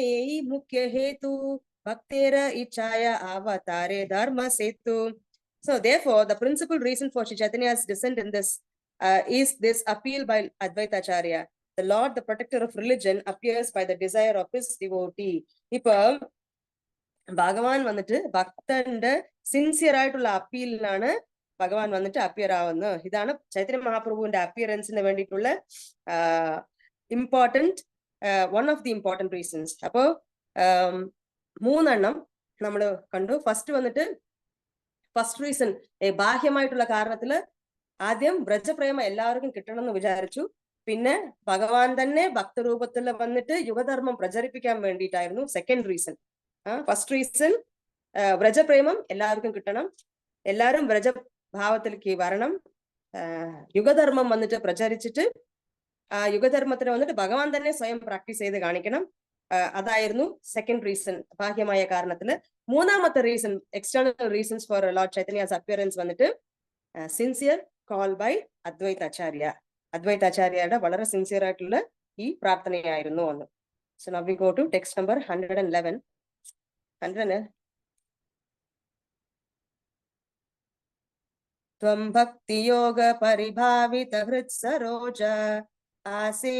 മുഖ്യ ഹേതു ഭക്തേര ഇച്ഛായ അവതാരേ ധർമ്മ Sethu. So therefore, the principal reason for Sri Chaitanya's descent in this is this appeal by Advaita Acharya. The Lord, the protector of religion, appears by the desire of his devotee. ഇപ്പൊ ഭഗവാൻ വന്നിട്ട് ഭക്തന്റെ സിൻസിയർ ആയിട്ടുള്ള അപ്പീലിനാണ് ഭഗവാൻ വന്നിട്ട് appear ആവുന്നത്. ഇതാണ് ചൈതന്യ മഹാപ്രഭുവിന്റെ അപ്പിയറൻസിന് വേണ്ടിയിട്ടുള്ള important one of the important reasons. അപ്പോ 3 നമ്മൾ കണ്ടു. ഫസ്റ്റ് റീസൺ ബാഹ്യമായിട്ടുള്ള കാരണത്തില് ആദ്യം ബ്രജപ്രേമ എല്ലാവർക്കും കിട്ടണം എന്ന് വിചാരിച്ചു. പിന്നെ ഭഗവാൻ തന്നെ ഭക്തരൂപത്തിൽ വന്നിട്ട് യുഗധർമ്മം പ്രചരിപ്പിക്കാൻ വേണ്ടിയിട്ടായിരുന്നു സെക്കൻഡ് റീസൺ. ഫസ്റ്റ് റീസൺ വ്രജപ്രേമം എല്ലാവർക്കും കിട്ടണം, എല്ലാവരും വ്രജഭാവത്തിലേക്ക് വരണം, യുഗധർമ്മം വന്നിട്ട് പ്രചരിച്ചിട്ട് ആ യുഗധർമ്മത്തിന് വന്നിട്ട് ഭഗവാൻ തന്നെ സ്വയം പ്രാക്ടീസ് ചെയ്ത് കാണിക്കണം. അതായിരുന്നു സെക്കൻഡ് റീസൺ ബാഹ്യമായ കാരണത്തില്. മൂന്നാമത്തെ reason, external reasons for lord Chaitanya's appearance വന്നിട്ട് സിൻസിയർ കോൾ ബൈ അദ്വൈതാചാര്യ. അദ്വൈതാചാര്യയുടെ വളരെ സിൻസിയർ ആയിട്ടുള്ള ഈ പ്രാർത്ഥനയായിരുന്നു ഒന്ന്. So now we go to text number 111. ത്വം ഭക്തിയോഗ പരിഭാവിത ഹൃത്സരോജ ആസേ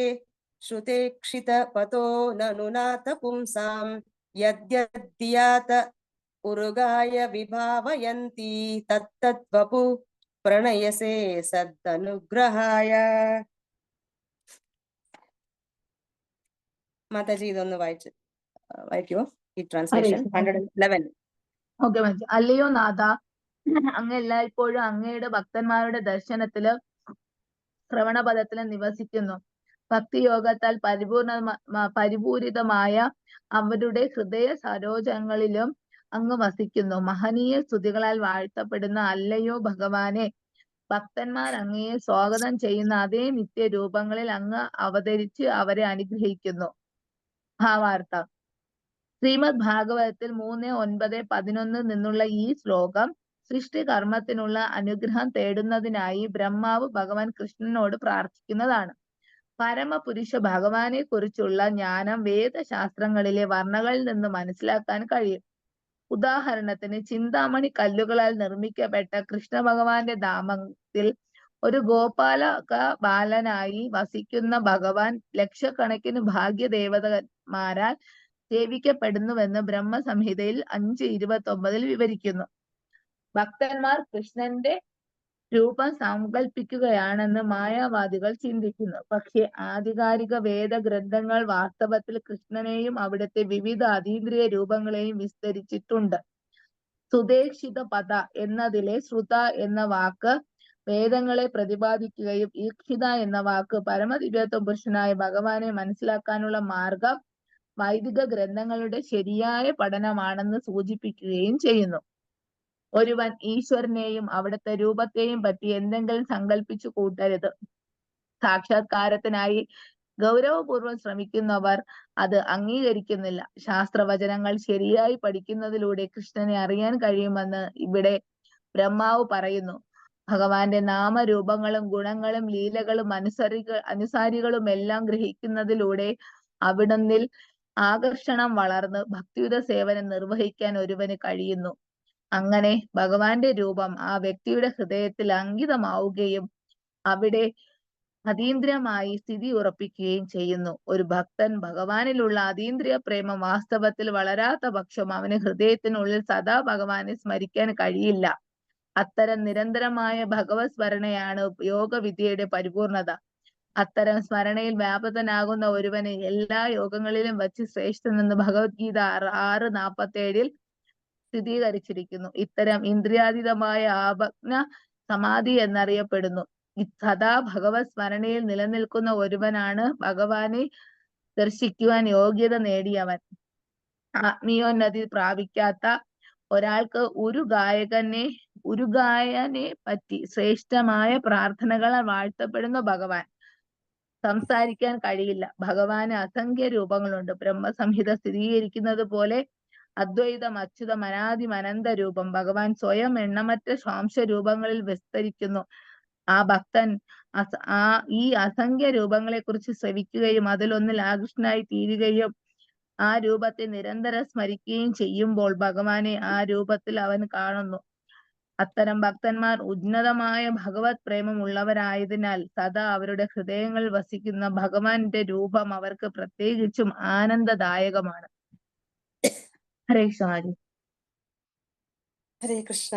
ശ്രുതേക്ഷിത പതോ നനുനാഥ പുംസാം യദ്യദ്യാത ഉരുഗായ വിഭാവയന്തി തത്തദ്വപു പ്രണയസേ സദനുഗ്രഹായ. മാതാജി ഇതൊന്ന് വായിക്കുമോ ഈ ട്രാൻസ്ലേഷൻ? 111. ഓക്കെ മതി. അല്ലയോ നാഥ, അങ്ങ് എല്ലായ്പ്പോഴും അങ്ങയുടെ ഭക്തന്മാരുടെ ദർശനത്തില് ശ്രവണപദത്തില് നിവസിക്കുന്നു. ഭക്തിയോഗത്താൽ പരിപൂരിതമായ അവരുടെ ഹൃദയ സരോജങ്ങളിലും അങ്ങ് വസിക്കുന്നു. മഹനീയ സ്തുതികളാൽ വാഴ്ത്തപ്പെടുന്ന അല്ലയോ ഭഗവാനെ, ഭക്തന്മാർ അങ്ങയെ സ്വാഗതം ചെയ്യുന്ന അതേ നിത്യരൂപങ്ങളിൽ അങ്ങ് അവതരിച്ച് അവരെ അനുഗ്രഹിക്കുന്നു. ഭാവാർത്ഥം: ശ്രീമദ് ഭാഗവതത്തിൽ 3:9-11 നിന്നുള്ള ഈ ശ്ലോകം സൃഷ്ടികർമ്മത്തിനുള്ള അനുഗ്രഹം തേടുന്നതിനായി ബ്രഹ്മാവ് ഭഗവാൻ കൃഷ്ണനോട് പ്രാർത്ഥിക്കുന്നതാണ്. പരമപുരുഷ ഭഗവാനെ കുറിച്ചുള്ള ജ്ഞാനം വേദശാസ്ത്രങ്ങളിലെ വർണ്ണങ്ങളിൽ നിന്ന് മനസ്സിലാക്കാൻ കഴിയും. ഉദാഹരണത്തിന്, ചിന്താമണി കല്ലുകളാൽ നിർമ്മിക്കപ്പെട്ട കൃഷ്ണ ഭഗവാന്റെ ധാമത്തിൽ ഒരു ഗോപാലക ബാലനായി വസിക്കുന്ന ഭഗവാൻ ലക്ഷക്കണക്കിന് ഭാഗ്യദേവതന്മാരാൽ സേവിക്കപ്പെടുന്നുവെന്ന് ബ്രഹ്മസംഹിതയിൽ 5:29 വിവരിക്കുന്നു. ഭക്തന്മാർ കൃഷ്ണന്റെ രൂപം സങ്കല്പിക്കുകയാണെന്ന് മായാവാദികൾ ചിന്തിക്കുന്നു. പക്ഷേ ആധികാരിക വേദഗ്രന്ഥങ്ങൾ വാസ്തവത്തിൽ കൃഷ്ണനെയും അവിടുത്തെ വിവിധ അതീന്ദ്രിയ രൂപങ്ങളെയും വിസ്തരിച്ചിട്ടുണ്ട്. സുദേക്ഷിത പദ എന്നതിലെ ശ്രുത എന്ന വാക്ക് വേദങ്ങളെ പ്രതിപാദിക്കുകയും ഈക്ഷിത എന്ന വാക്ക് പരമദിവ്യത്വ പുരുഷനായ ഭഗവാനെ മനസ്സിലാക്കാനുള്ള മാർഗം വൈദിക ഗ്രന്ഥങ്ങളുടെ ശരിയായ പഠനമാണെന്ന് സൂചിപ്പിക്കുകയും ചെയ്യുന്നു. ഒരുവൻ ഈശ്വരനെയും അവിടുത്തെ രൂപത്തെയും പറ്റി എന്തെങ്കിലും സങ്കല്പിച്ചു കൂട്ടരുത്. സാക്ഷാത്കാരത്തിനായി ഗൗരവപൂർവ്വം ശ്രമിക്കുന്നവർ അത് അംഗീകരിക്കുന്നില്ല. ശാസ്ത്രവചനങ്ങൾ ശരിയായി പഠിക്കുന്നതിലൂടെ കൃഷ്ണനെ അറിയാൻ കഴിയുമെന്ന് ഇവിടെ ബ്രഹ്മാവ് പറയുന്നു. ഭഗവാന്റെ നാമരൂപങ്ങളും ഗുണങ്ങളും ലീലകളും അനുസാരികളും എല്ലാം ഗ്രഹിക്കുന്നതിലൂടെ അവിടുന്നിൽ ആകർഷണം വളർന്ന് ഭക്തിയുത സേവനം നിർവഹിക്കാൻ ഒരുവന് കഴിയുന്നു. അങ്ങനെ ഭഗവാന്റെ രൂപം ആ വ്യക്തിയുടെ ഹൃദയത്തിൽ അങ്കിതമാവുകയും അവിടെ അതീന്ദ്രിയമായി സ്ഥിതി ഉറപ്പിക്കുകയും ചെയ്യുന്നു. ഒരു ഭക്തൻ ഭഗവാനിലുള്ള അതീന്ദ്രിയ പ്രേമം വാസ്തവത്തിൽ വളരാത്ത പക്ഷം അവന് ഹൃദയത്തിനുള്ളിൽ സദാ ഭഗവാനെ സ്മരിക്കാൻ കഴിയില്ല. അത്തരം നിരന്തരമായ ഭഗവത് സ്മരണയാണ് യോഗവിദ്യയുടെ പരിപൂർണത. അത്തരം സ്മരണയിൽ വ്യാപൃതനാകുന്ന ഒരുവന് എല്ലാ യോഗങ്ങളിലും വച്ച് ശ്രേഷ്ഠനെന്ന് ഭഗവത്ഗീത 6:47 സ്ഥിരീകരിച്ചിരിക്കുന്നു. ഇത്തരം ഇന്ദ്രിയാതീതമായ ആപജ്ഞ സമാധി എന്നറിയപ്പെടുന്നു. സദാ ഭഗവത് സ്മരണയിൽ നിലനിൽക്കുന്ന ഒരുവനാണ് ഭഗവാനെ ദർശിക്കുവാൻ യോഗ്യത നേടിയവൻ. ആത്മീയോന്നതി പ്രാപിക്കാത്ത ഒരാൾക്ക് ഒരു ഗായനെ പറ്റി ശ്രേഷ്ഠമായ പ്രാർത്ഥനകളാൽ വാഴ്ത്തപ്പെടുന്ന ഭഗവാൻ സംസാരിക്കാൻ കഴിയില്ല. ഭഗവാന് അസംഖ്യ രൂപങ്ങളുണ്ട്. ബ്രഹ്മസംഹിത സ്ഥിരീകരിക്കുന്നത് പോലെ അദ്വൈതം, അച്യുതം, അനാദിം, അനന്ത രൂപം. ഭഗവാൻ സ്വയം എണ്ണമറ്റ സ്വാംശ രൂപങ്ങളിൽ വിസ്തരിക്കുന്നു. ആ ഭക്തൻ ഈ അസംഖ്യ രൂപങ്ങളെ കുറിച്ച് ശ്രവിക്കുകയും അതിലൊന്നിൽ ആകൃഷ്ടനായി തീരുകയും ആ രൂപത്തെ നിരന്തരം സ്മരിക്കുകയും ചെയ്യുമ്പോൾ ഭഗവാനെ ആ രൂപത്തിൽ അവൻ കാണുന്നു. അത്തരം ഭക്തന്മാർ ഉന്നതമായ ഭഗവത് പ്രേമമുള്ളവരായതിനാൽ സദാ അവരുടെ ഹൃദയങ്ങളിൽ വസിക്കുന്ന ഭഗവാന്റെ രൂപം അവർക്ക് പ്രത്യേകിച്ചും ആനന്ദദായകമാണ്. ഹരേ കൃഷ്ണ. ഹരേ കൃഷ്ണ.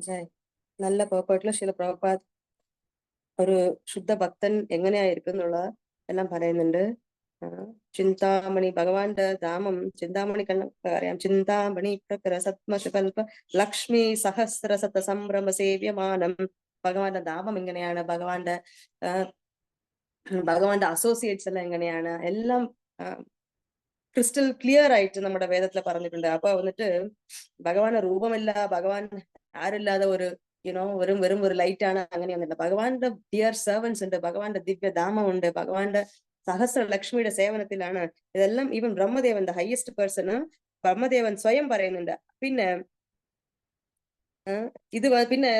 ജയ്. നല്ല പോയിട്ടില്ല. ശീല പ്രഭുപാദ് ഒരു ശുദ്ധ ഭക്തൻ എങ്ങനെയായിരിക്കും എന്നുള്ള എല്ലാം പറയുന്നുണ്ട്. ചിന്താമണി ഭഗവാന്റെ ധാമം ചിന്താമണി അറിയാം. ചിന്താമണി പ്രകൃസത്മശുകൽപ ലക്ഷ്മി സഹസ്രസത സംഭ്രമ സേവ്യമാനം. ഭഗവാന്റെ ധാമം എങ്ങനെയാണ്, ഭഗവാന്റെ അസോസിയേറ്റ്സ് എല്ലാം എങ്ങനെയാണ്, എല്ലാം ക്രിസ്റ്റൽ ക്ലിയർ ആയിട്ട് നമ്മുടെ വേദത്തിൽ പറഞ്ഞിട്ടുണ്ട്. അപ്പൊ വന്നിട്ട് ഭഗവാന്റെ രൂപമില്ല, ഭഗവാൻ ആരില്ലാതെ ഒരു വെറും ഒരു ലൈറ്റ് ആണ്, അങ്ങനെയൊന്നുമില്ല. ഭഗവാന്റെ ഡിയർ സെർവൻസ് ഉണ്ട്, ഭഗവാന്റെ ദിവ്യധാമം ഉണ്ട്, ഭഗവാന്റെ സഹസ്ര ലക്ഷ്മിയുടെ സേവനത്തിലാണ് ഇതെല്ലാം. Even Brahmadevan the highest person Brahmadevan സ്വയം പറയുന്നുണ്ട്. പിന്നെ ഇത് പിന്നെ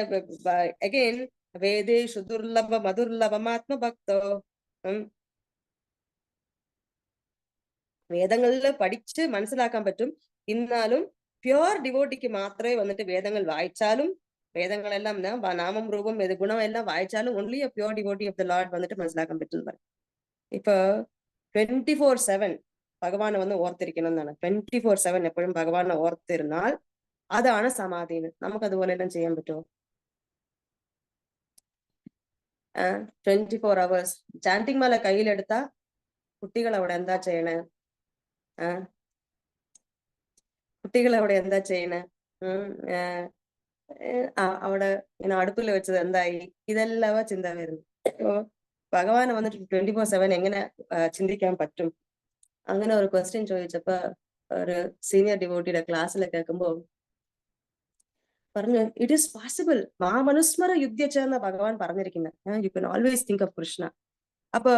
അഗൈൻ വേദേഷു ദുർലഭ മധുർലഭമാത്മഭക്തോ. വേദങ്ങളിൽ പഠിച്ച് മനസ്സിലാക്കാൻ പറ്റും. എന്നാലും പ്യുവർ ഡിവോട്ടിക്ക് മാത്രമേ വന്നിട്ട് വേദങ്ങൾ വായിച്ചാലും വേദങ്ങളെല്ലാം നാമം രൂപം ഗുണം എല്ലാം വായിച്ചാലും only A pure devotee of the Lord വന്നിട്ട് മനസ്സിലാക്കാൻ പറ്റും. ഇപ്പൊ 24/7 ഭഗവാനെ വന്ന് ഓർത്തിരിക്കണം എന്നാണ്. 24/7 എപ്പോഴും ഭഗവാനെ ഓർത്തിരുന്നാൽ അതാണ് സമാധിന്. നമുക്ക് അതുപോലെ എല്ലാം ചെയ്യാൻ പറ്റുമോ? 24 hours ചാൻറ്റിങ് മാല കയ്യിലെടുത്ത കുട്ടികൾ അവിടെ എന്താ ചെയ്യണേ? കുട്ടികൾ അവിടെ എന്താ ചെയ്യണേ? അവിടെ ഇങ്ങനെ അടുപ്പിൽ വെച്ചത് എന്തായി? ഇതെല്ലാം ചിന്ത വരുന്നു. അപ്പോ ഭഗവാനെ വന്നിട്ട് 24/7 എങ്ങനെ ചിന്തിക്കാൻ പറ്റും? അങ്ങനെ ഒരു ക്വസ്റ്റ്യൻ ചോദിച്ചപ്പോ ഒരു സീനിയർ ഡിവോട്ടിയുടെ ക്ലാസ്സിൽ കേൾക്കുമ്പോ പറഞ്ഞു, ഇറ്റ് ഈസ് പോസിബിൾ. മാമനുസ്മര യുദ്ധ ഭഗവാൻ പറഞ്ഞിരിക്കുന്നത്. You can always think of Krishna. അപ്പൊ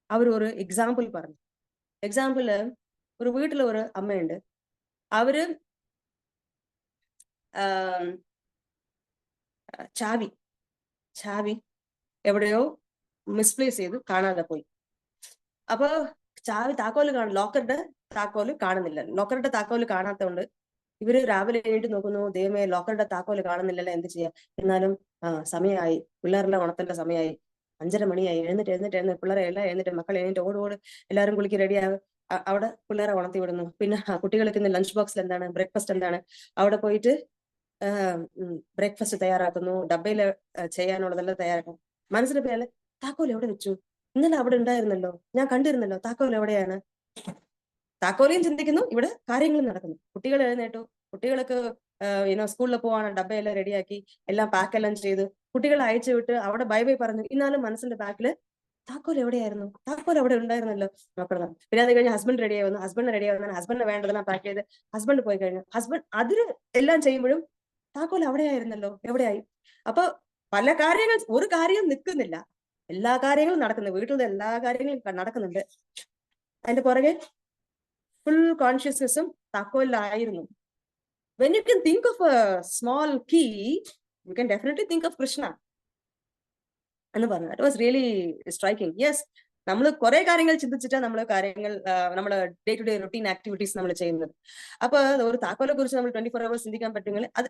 അവർ ഒരു എക്സാമ്പിൾ പറഞ്ഞു. എക്സാമ്പിള്, ഒരു വീട്ടില് ഒരു അമ്മയുണ്ട്. അവര് ചാവി എവിടെയോ മിസ്പ്ലേസ് ചെയ്തു, കാണാതെ പോയി. അപ്പൊ താക്കോല് ലോക്കറുടെ താക്കോല് കാണുന്നില്ല. ലോക്കറുടെ താക്കോല് കാണാത്തതുകൊണ്ട് ഇവര് രാവിലെ എഴുതി നോക്കുന്നു, ദൈവമേ ലോക്കറുടെ താക്കോല് കാണുന്നില്ലല്ലോ, എന്ത് ചെയ്യാ? എന്നാലും സമയമായി, പിള്ളേരെല്ലാം ഉണത്തേണ്ട സമയമായി, 5:30 മണിയായി. എഴുന്നിട്ട് പിള്ളേരെ എല്ലാം എഴുന്നിട്ട് മക്കൾ എഴുന്നിട്ട് ഓട് എല്ലാവരും കുളിക്ക് റെഡിയാകും. അവിടെ പിള്ളേരെ ഉണർത്തി വിടുന്നു. പിന്നെ കുട്ടികൾക്ക് ഇന്ന് ലഞ്ച് ബോക്സിൽ എന്താണ്, ബ്രേക്ക്ഫാസ്റ്റ് എന്താണ്, അവിടെ പോയിട്ട് ബ്രേക്ക്ഫാസ്റ്റ് തയ്യാറാക്കുന്നു, ഡബയിൽ ചെയ്യാനുള്ളതെല്ലാം തയ്യാറാക്കും. മനസ്സിൽ പോയാല് താക്കോൽ എവിടെ വെച്ചു? ഇന്നലെ അവിടെ ഉണ്ടായിരുന്നല്ലോ, ഞാൻ കണ്ടിരുന്നല്ലോ, താക്കോൽ എവിടെയാണ്? താക്കോലും ചിന്തിക്കുന്നു, ഇവിടെ കാര്യങ്ങളും നടക്കുന്നു. കുട്ടികൾ എഴുന്നേറ്റു, കുട്ടികൾക്ക് സ്കൂളിൽ പോവാണ്, ഡബയെല്ലാം റെഡിയാക്കി എല്ലാം പാക്കെല്ലാം ചെയ്ത് കുട്ടികളെ അയച്ചു വിട്ട് അവിടെ ബൈ ബൈ പറഞ്ഞു. എന്നാലും മനസ്സിന്റെ ബാക്കില് താക്കോൽ എവിടെയായിരുന്നു? താക്കോൽ അവിടെ ഉണ്ടായിരുന്നല്ലോ നോക്കണം. പിന്നെ അത് കഴിഞ്ഞ് ഹസ്ബൻഡ് റെഡിയായി വന്നു. ഹസ്ബൻഡിന് വേണ്ടതെല്ലാം പാക്ക് ചെയ്ത് ഹസ്ബൻഡ് പോയി കഴിഞ്ഞു. ഹസ്ബൻഡ് അതിന് എല്ലാം ചെയ്യുമ്പോഴും താക്കോൽ അവിടെയായിരുന്നല്ലോ, എവിടെയായി? അപ്പൊ പല കാര്യങ്ങൾ, ഒരു കാര്യം നിൽക്കുന്നില്ല, എല്ലാ കാര്യങ്ങളും നടക്കുന്നു, വീട്ടിലെ എല്ലാ കാര്യങ്ങളും നടക്കുന്നുണ്ട്. അതിന്റെ പുറകെ full കോൺഷ്യസ്നെസ്സും താക്കോലിലായിരുന്നു. When you can think of a small key, you can definitely think of Krishna. എന്ന് പറഞ്ഞു. That was really striking. Yes, നമ്മൾ കുറെ കാര്യങ്ങൾ ചിന്തിച്ചിട്ടാണ് നമ്മള് day to day routine activities നമ്മൾ ചെയ്യുന്നത്. അപ്പൊ ഒരു താക്കോലെ കുറിച്ച് നമ്മൾ 24 hours ചിന്തിക്കാൻ പറ്റുമെങ്കിൽ അത്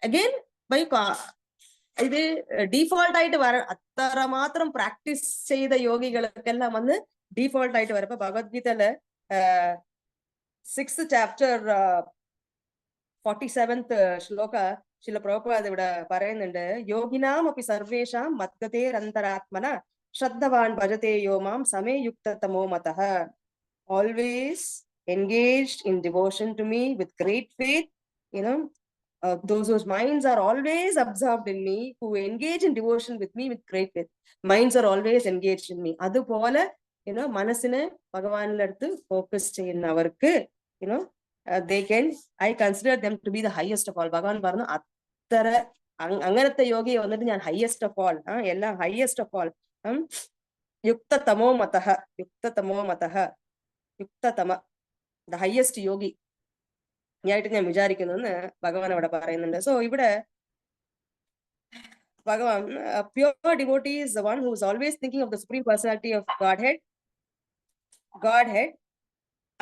അഗൈൻ ഇത് ഡീഫോൾട്ട് ആയിട്ട് അത്രമാത്രം പ്രാക്ടീസ് ചെയ്ത യോഗികൾക്കെല്ലാം വന്ന് ഡീഫോൾട്ട് ആയിട്ട് വരപ്പോ ഭഗവത്ഗീതയില് 6th chapter 47th ശ്ലോക ശില പ്രഭുപാദ് ഇവിടെ പറയുന്നുണ്ട്. യോഗിനാം അപ്പി സർവേഷാം മദ്ഗതേരന്തരാത്മന Shraddhavan bhajate yo mam same yuktatamo matah. Always engaged in devotion to me with great faith. Those whose minds are always absorbed in me, who engage in devotion with me with great faith. Minds are always engaged in me. അതുപോലെ മനസ്സിനെ ഭഗവാനിന്റെ അടുത്ത് focus ചെയ്യുന്നവർക്ക് they can, I consider them to be the highest of all. ഭഗവാൻ പറഞ്ഞു അത്ര അങ്ങനത്തെ യോഗിയെ വന്നിട്ട് ഞാൻ ഹയസ്റ്റ് ഓഫ് ഓൾ, എല്ലാം ഹയസ്റ്റ് ഓഫ് ഓൾ, യുക്തതമോ മതഃ, യുക്തതമോ മതഃ, യുക്തതമ, ദ ഹയസ്റ്റ് യോഗി ആയിട്ട് ഞാൻ വിചാരിക്കുന്നു എന്ന് ഭഗവാൻ അവിടെ പറയുന്നുണ്ട്. സോ ഇവിടെ ഭഗവാൻ pure devotee is the one who is always thinking of the supreme personality of Godhead.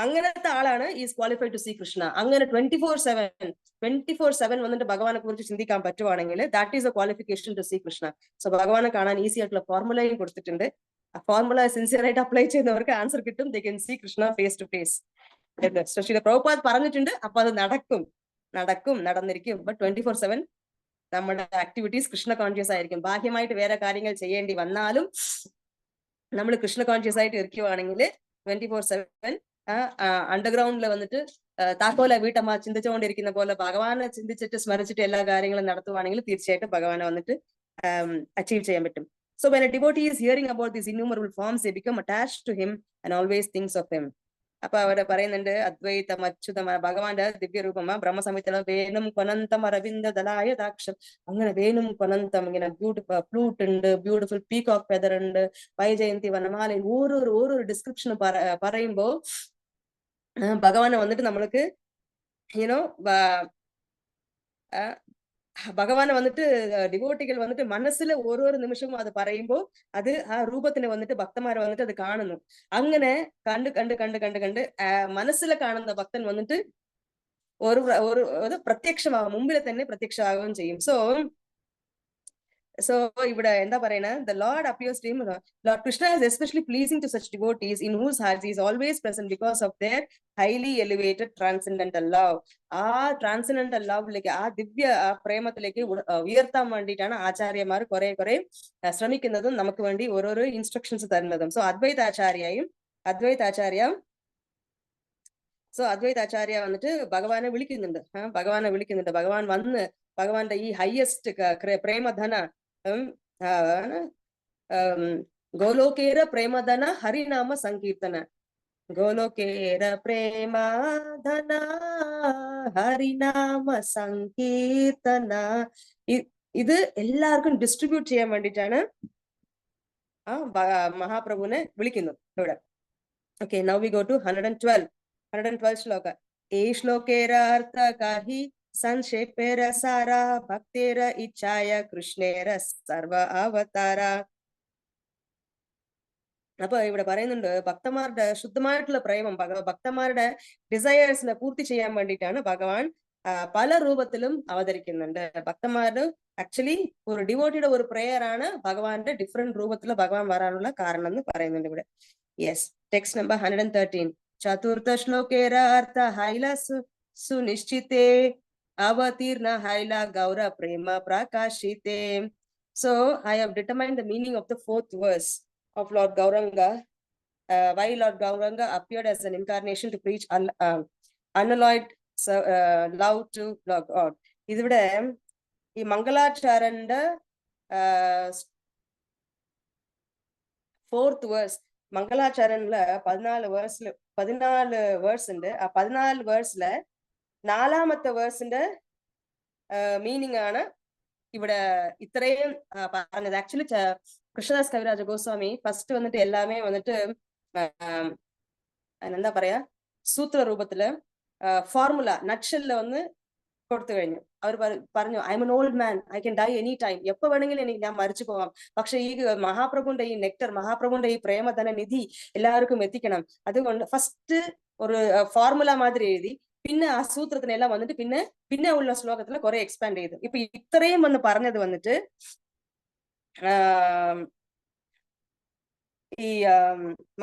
അങ്ങനത്തെ ആളാണ് is qualified to see Krishna. അങ്ങനെ 24/7 വന്നിട്ട് ഭഗവാനെ കുറിച്ച് ചിന്തിക്കാൻ പറ്റുവാണെങ്കിൽ that is a qualification to see Krishna. So ഭഗവാനെ കാണാൻ ഈസി ആയിട്ടുള്ള ഫോർമുലയും കൊടുത്തിട്ടുണ്ട്. ആ ഫോർമുല സിൻസിയർ ആയിട്ട് അപ്ലൈ ചെയ്യുന്നവർക്ക് ആൻസർ കിട്ടും. They can see Krishna face to face. Prabhupada പറഞ്ഞിട്ടുണ്ട്, അപ്പൊ അത് നടന്നിരിക്കും. ബട്ട് 24/7 നമ്മുടെ ആക്ടിവിറ്റീസ് കൃഷ്ണ കോൺഷ്യസ് ആയിരിക്കും. ബാഹ്യമായിട്ട് വേറെ കാര്യങ്ങൾ ചെയ്യേണ്ടി വന്നാലും നമ്മൾ കൃഷ്ണ കോൺഷ്യസ് ആയിട്ട് ഇരിക്കുവാണെങ്കിൽ 24/7 അണ്ടർഗ്രൗണ്ടിൽ വന്നിട്ട് താക്കോല വീട്ടമ്മ ചിന്തിച്ചുകൊണ്ടിരിക്കുന്ന പോലെ ഭഗവാനെ ചിന്തിച്ചിട്ട് സ്മരിച്ചിട്ട് എല്ലാ കാര്യങ്ങളും നടത്തുവാണെങ്കിൽ തീർച്ചയായിട്ടും ഭഗവാനെ വന്നിട്ട് അച്ചീവ് ചെയ്യാൻ പറ്റും. So when a devotee is hearing about these innumerable forms, they become attached to him and always thinks of him. അപ്പൊ അവിടെ പറയുന്നുണ്ട് അദ്വൈതം അച്യുതം ഭഗവാന്റെ ദിവ്യരൂപമാ ബ്രഹ്മസംഹിതയിലെ വേണും കൊനന്തം അരവിന്ദ ദലായ ദാക്ഷം. അങ്ങനെ വേണും കൊനന്തം, ഇങ്ങനെ ഫ്ലൂട്ട് ഉണ്ട്, ബ്യൂട്ടിഫുൾ പീകോക്ക് ഫെദർ ഉണ്ട്, വൈജയന്തി വനമാല, ഓരോരോ ഡിസ്ക്രിപ്ഷൻ പറയുമ്പോ ഭഗവാനെ വന്നിട്ട് നമ്മൾക്ക് ഭഗവാനെ വന്നിട്ട് ഡിവോട്ടികൾ വന്നിട്ട് മനസ്സിൽ ഓരോ നിമിഷവും അത് പറയുമ്പോ അത് ആ രൂപത്തിനെ വന്നിട്ട് ഭക്തന്മാരെ വന്നിട്ട് അത് കാണുന്നു. അങ്ങനെ കണ്ട് മനസ്സിൽ കാണുന്ന ഭക്തൻ വന്നിട്ട് ഒരു പ്രത്യക്ഷമാകും, മുമ്പിൽ തന്നെ പ്രത്യക്ഷമാകുകയും ചെയ്യും. So ഇവിടെ എന്താ പറയണ, the Lord appears to him. Lord Krishna is especially pleasing to such devotees in whose hearts he is always present because of their highly elevated transcendental love. ആ ട്രാൻസെൻഡന്റൽ ലവിലേക്ക്, ആ ദിവ്യ പ്രേമത്തിലേക്ക് ഉയർത്താൻ വേണ്ടിയിട്ടാണ് ആചാര്യന്മാർ കുറെ ശ്രമിക്കുന്നതും നമുക്ക് വേണ്ടി ഓരോരോ ഇൻസ്ട്രക്ഷൻസ് തരുന്നതും. സോ അദ്വൈതാചാര്യ വന്നിട്ട് ഭഗവാനെ വിളിക്കുന്നുണ്ട്. ഭഗവാൻ വന്ന് ഭഗവാന്റെ ഈ ഹയസ്റ്റ് പ്രേമധന ഗോലോകേര പ്രേമധന ഹരിനാമ സങ്കീർത്തന, ഗോലോകേര പ്രേമധന ഹരിനാമ സങ്കീർത്തന, ഇത് എല്ലാവർക്കും ഡിസ്ട്രിബ്യൂട്ട് ചെയ്യാൻ വേണ്ടിയിട്ടാണ് മഹാപ്രഭുവിനെ വിളിക്കുന്നത് ഇവിടെ. Okay, now we go to 112 shloka. ഏ ശ്ലോകേര അർത്ഥ കാഹി സംക്ഷേപേര സാര ഭക്തേര ഇച്ഛായ കൃഷ്ണേര സർവ അവതാര. അപ്പൊ ഇവിടെ പറയുന്നുണ്ട് ഭക്തന്മാരുടെ ശുദ്ധമായിട്ടുള്ള പ്രേമം, ഭക്തന്മാരുടെ ഡിസയേഴ്സിനെ പൂർത്തി ചെയ്യാൻ വേണ്ടിയിട്ടാണ് ഭഗവാൻ പല രൂപത്തിലും അവതരിക്കുന്നുണ്ട്. ഭക്തന്മാരുടെ ആക്ച്വലി ഒരു ഡിവോട്ടിയുടെ ഒരു പ്രേയർ ആണ് ഭഗവാന്റെ ഡിഫറെന്റ് രൂപത്തിൽ ഭഗവാൻ വരാനുള്ള കാരണം എന്ന് പറയുന്നുണ്ട് ഇവിടെ. Yes, text number 113. ചതുർത്ഥ ശ്ലോകേര അർത്ഥ ഹൈല സുനിശ്ചിതേ അവതീർണ ഹൈല ഗൗര പ്രേമ പ്രകാശിതേ. So I have determined the meaning of the 4th verse of Lord Gauranga. Why Lord Gauranga appeared as an incarnation to preach unalloyed love to Lord God. ഇതിവിടെ ഈ മംഗളാചാരന്റെ 4th verse, മംഗളാചാരനില് 14 വേഴ്സ് ഉണ്ട്. ആ 14 വേഴ്സില് 4ാമത്തെ വേഴ്സിന്റെ meaning ആണ് ഇവിടെ ഇത്രയും പറഞ്ഞത്. Actually Krishnadas കവിരാജ Goswami first വന്നിട്ട് എല്ലാമേ വന്നിട്ട് എന്താ പറയാ സൂത്ര രൂപത്തില് ഫോർമുല നട്ഷെല്ലിൽ വന്ന് കൊടുത്തു കഴിഞ്ഞു. അവർ പറഞ്ഞു, I M N old man, I can dye any time, എപ്പോ വേണമെങ്കിലും ഞാൻ മരിച്ചു പോകാം. പക്ഷെ ഈ മഹാപ്രഭുവിന്റെ ഈ നെക്ടർ, മഹാപ്രഭുവിന്റെ ഈ പ്രേമധന നിധി എല്ലാവർക്കും എത്തിക്കണം. അതുകൊണ്ട് ഫസ്റ്റ് ഒരു ഫോർമുല മാതിരി എഴുതി, പിന്നെ ആ സൂത്രത്തിനെല്ലാം വന്നിട്ട് പിന്നെ ഉള്ള ശ്ലോകത്തില് കുറെ എക്സ്പാൻഡ് ചെയ്തു. ഇപ്പൊ ഇത്രയും വന്ന് പറഞ്ഞത് വന്നിട്ട് ഈ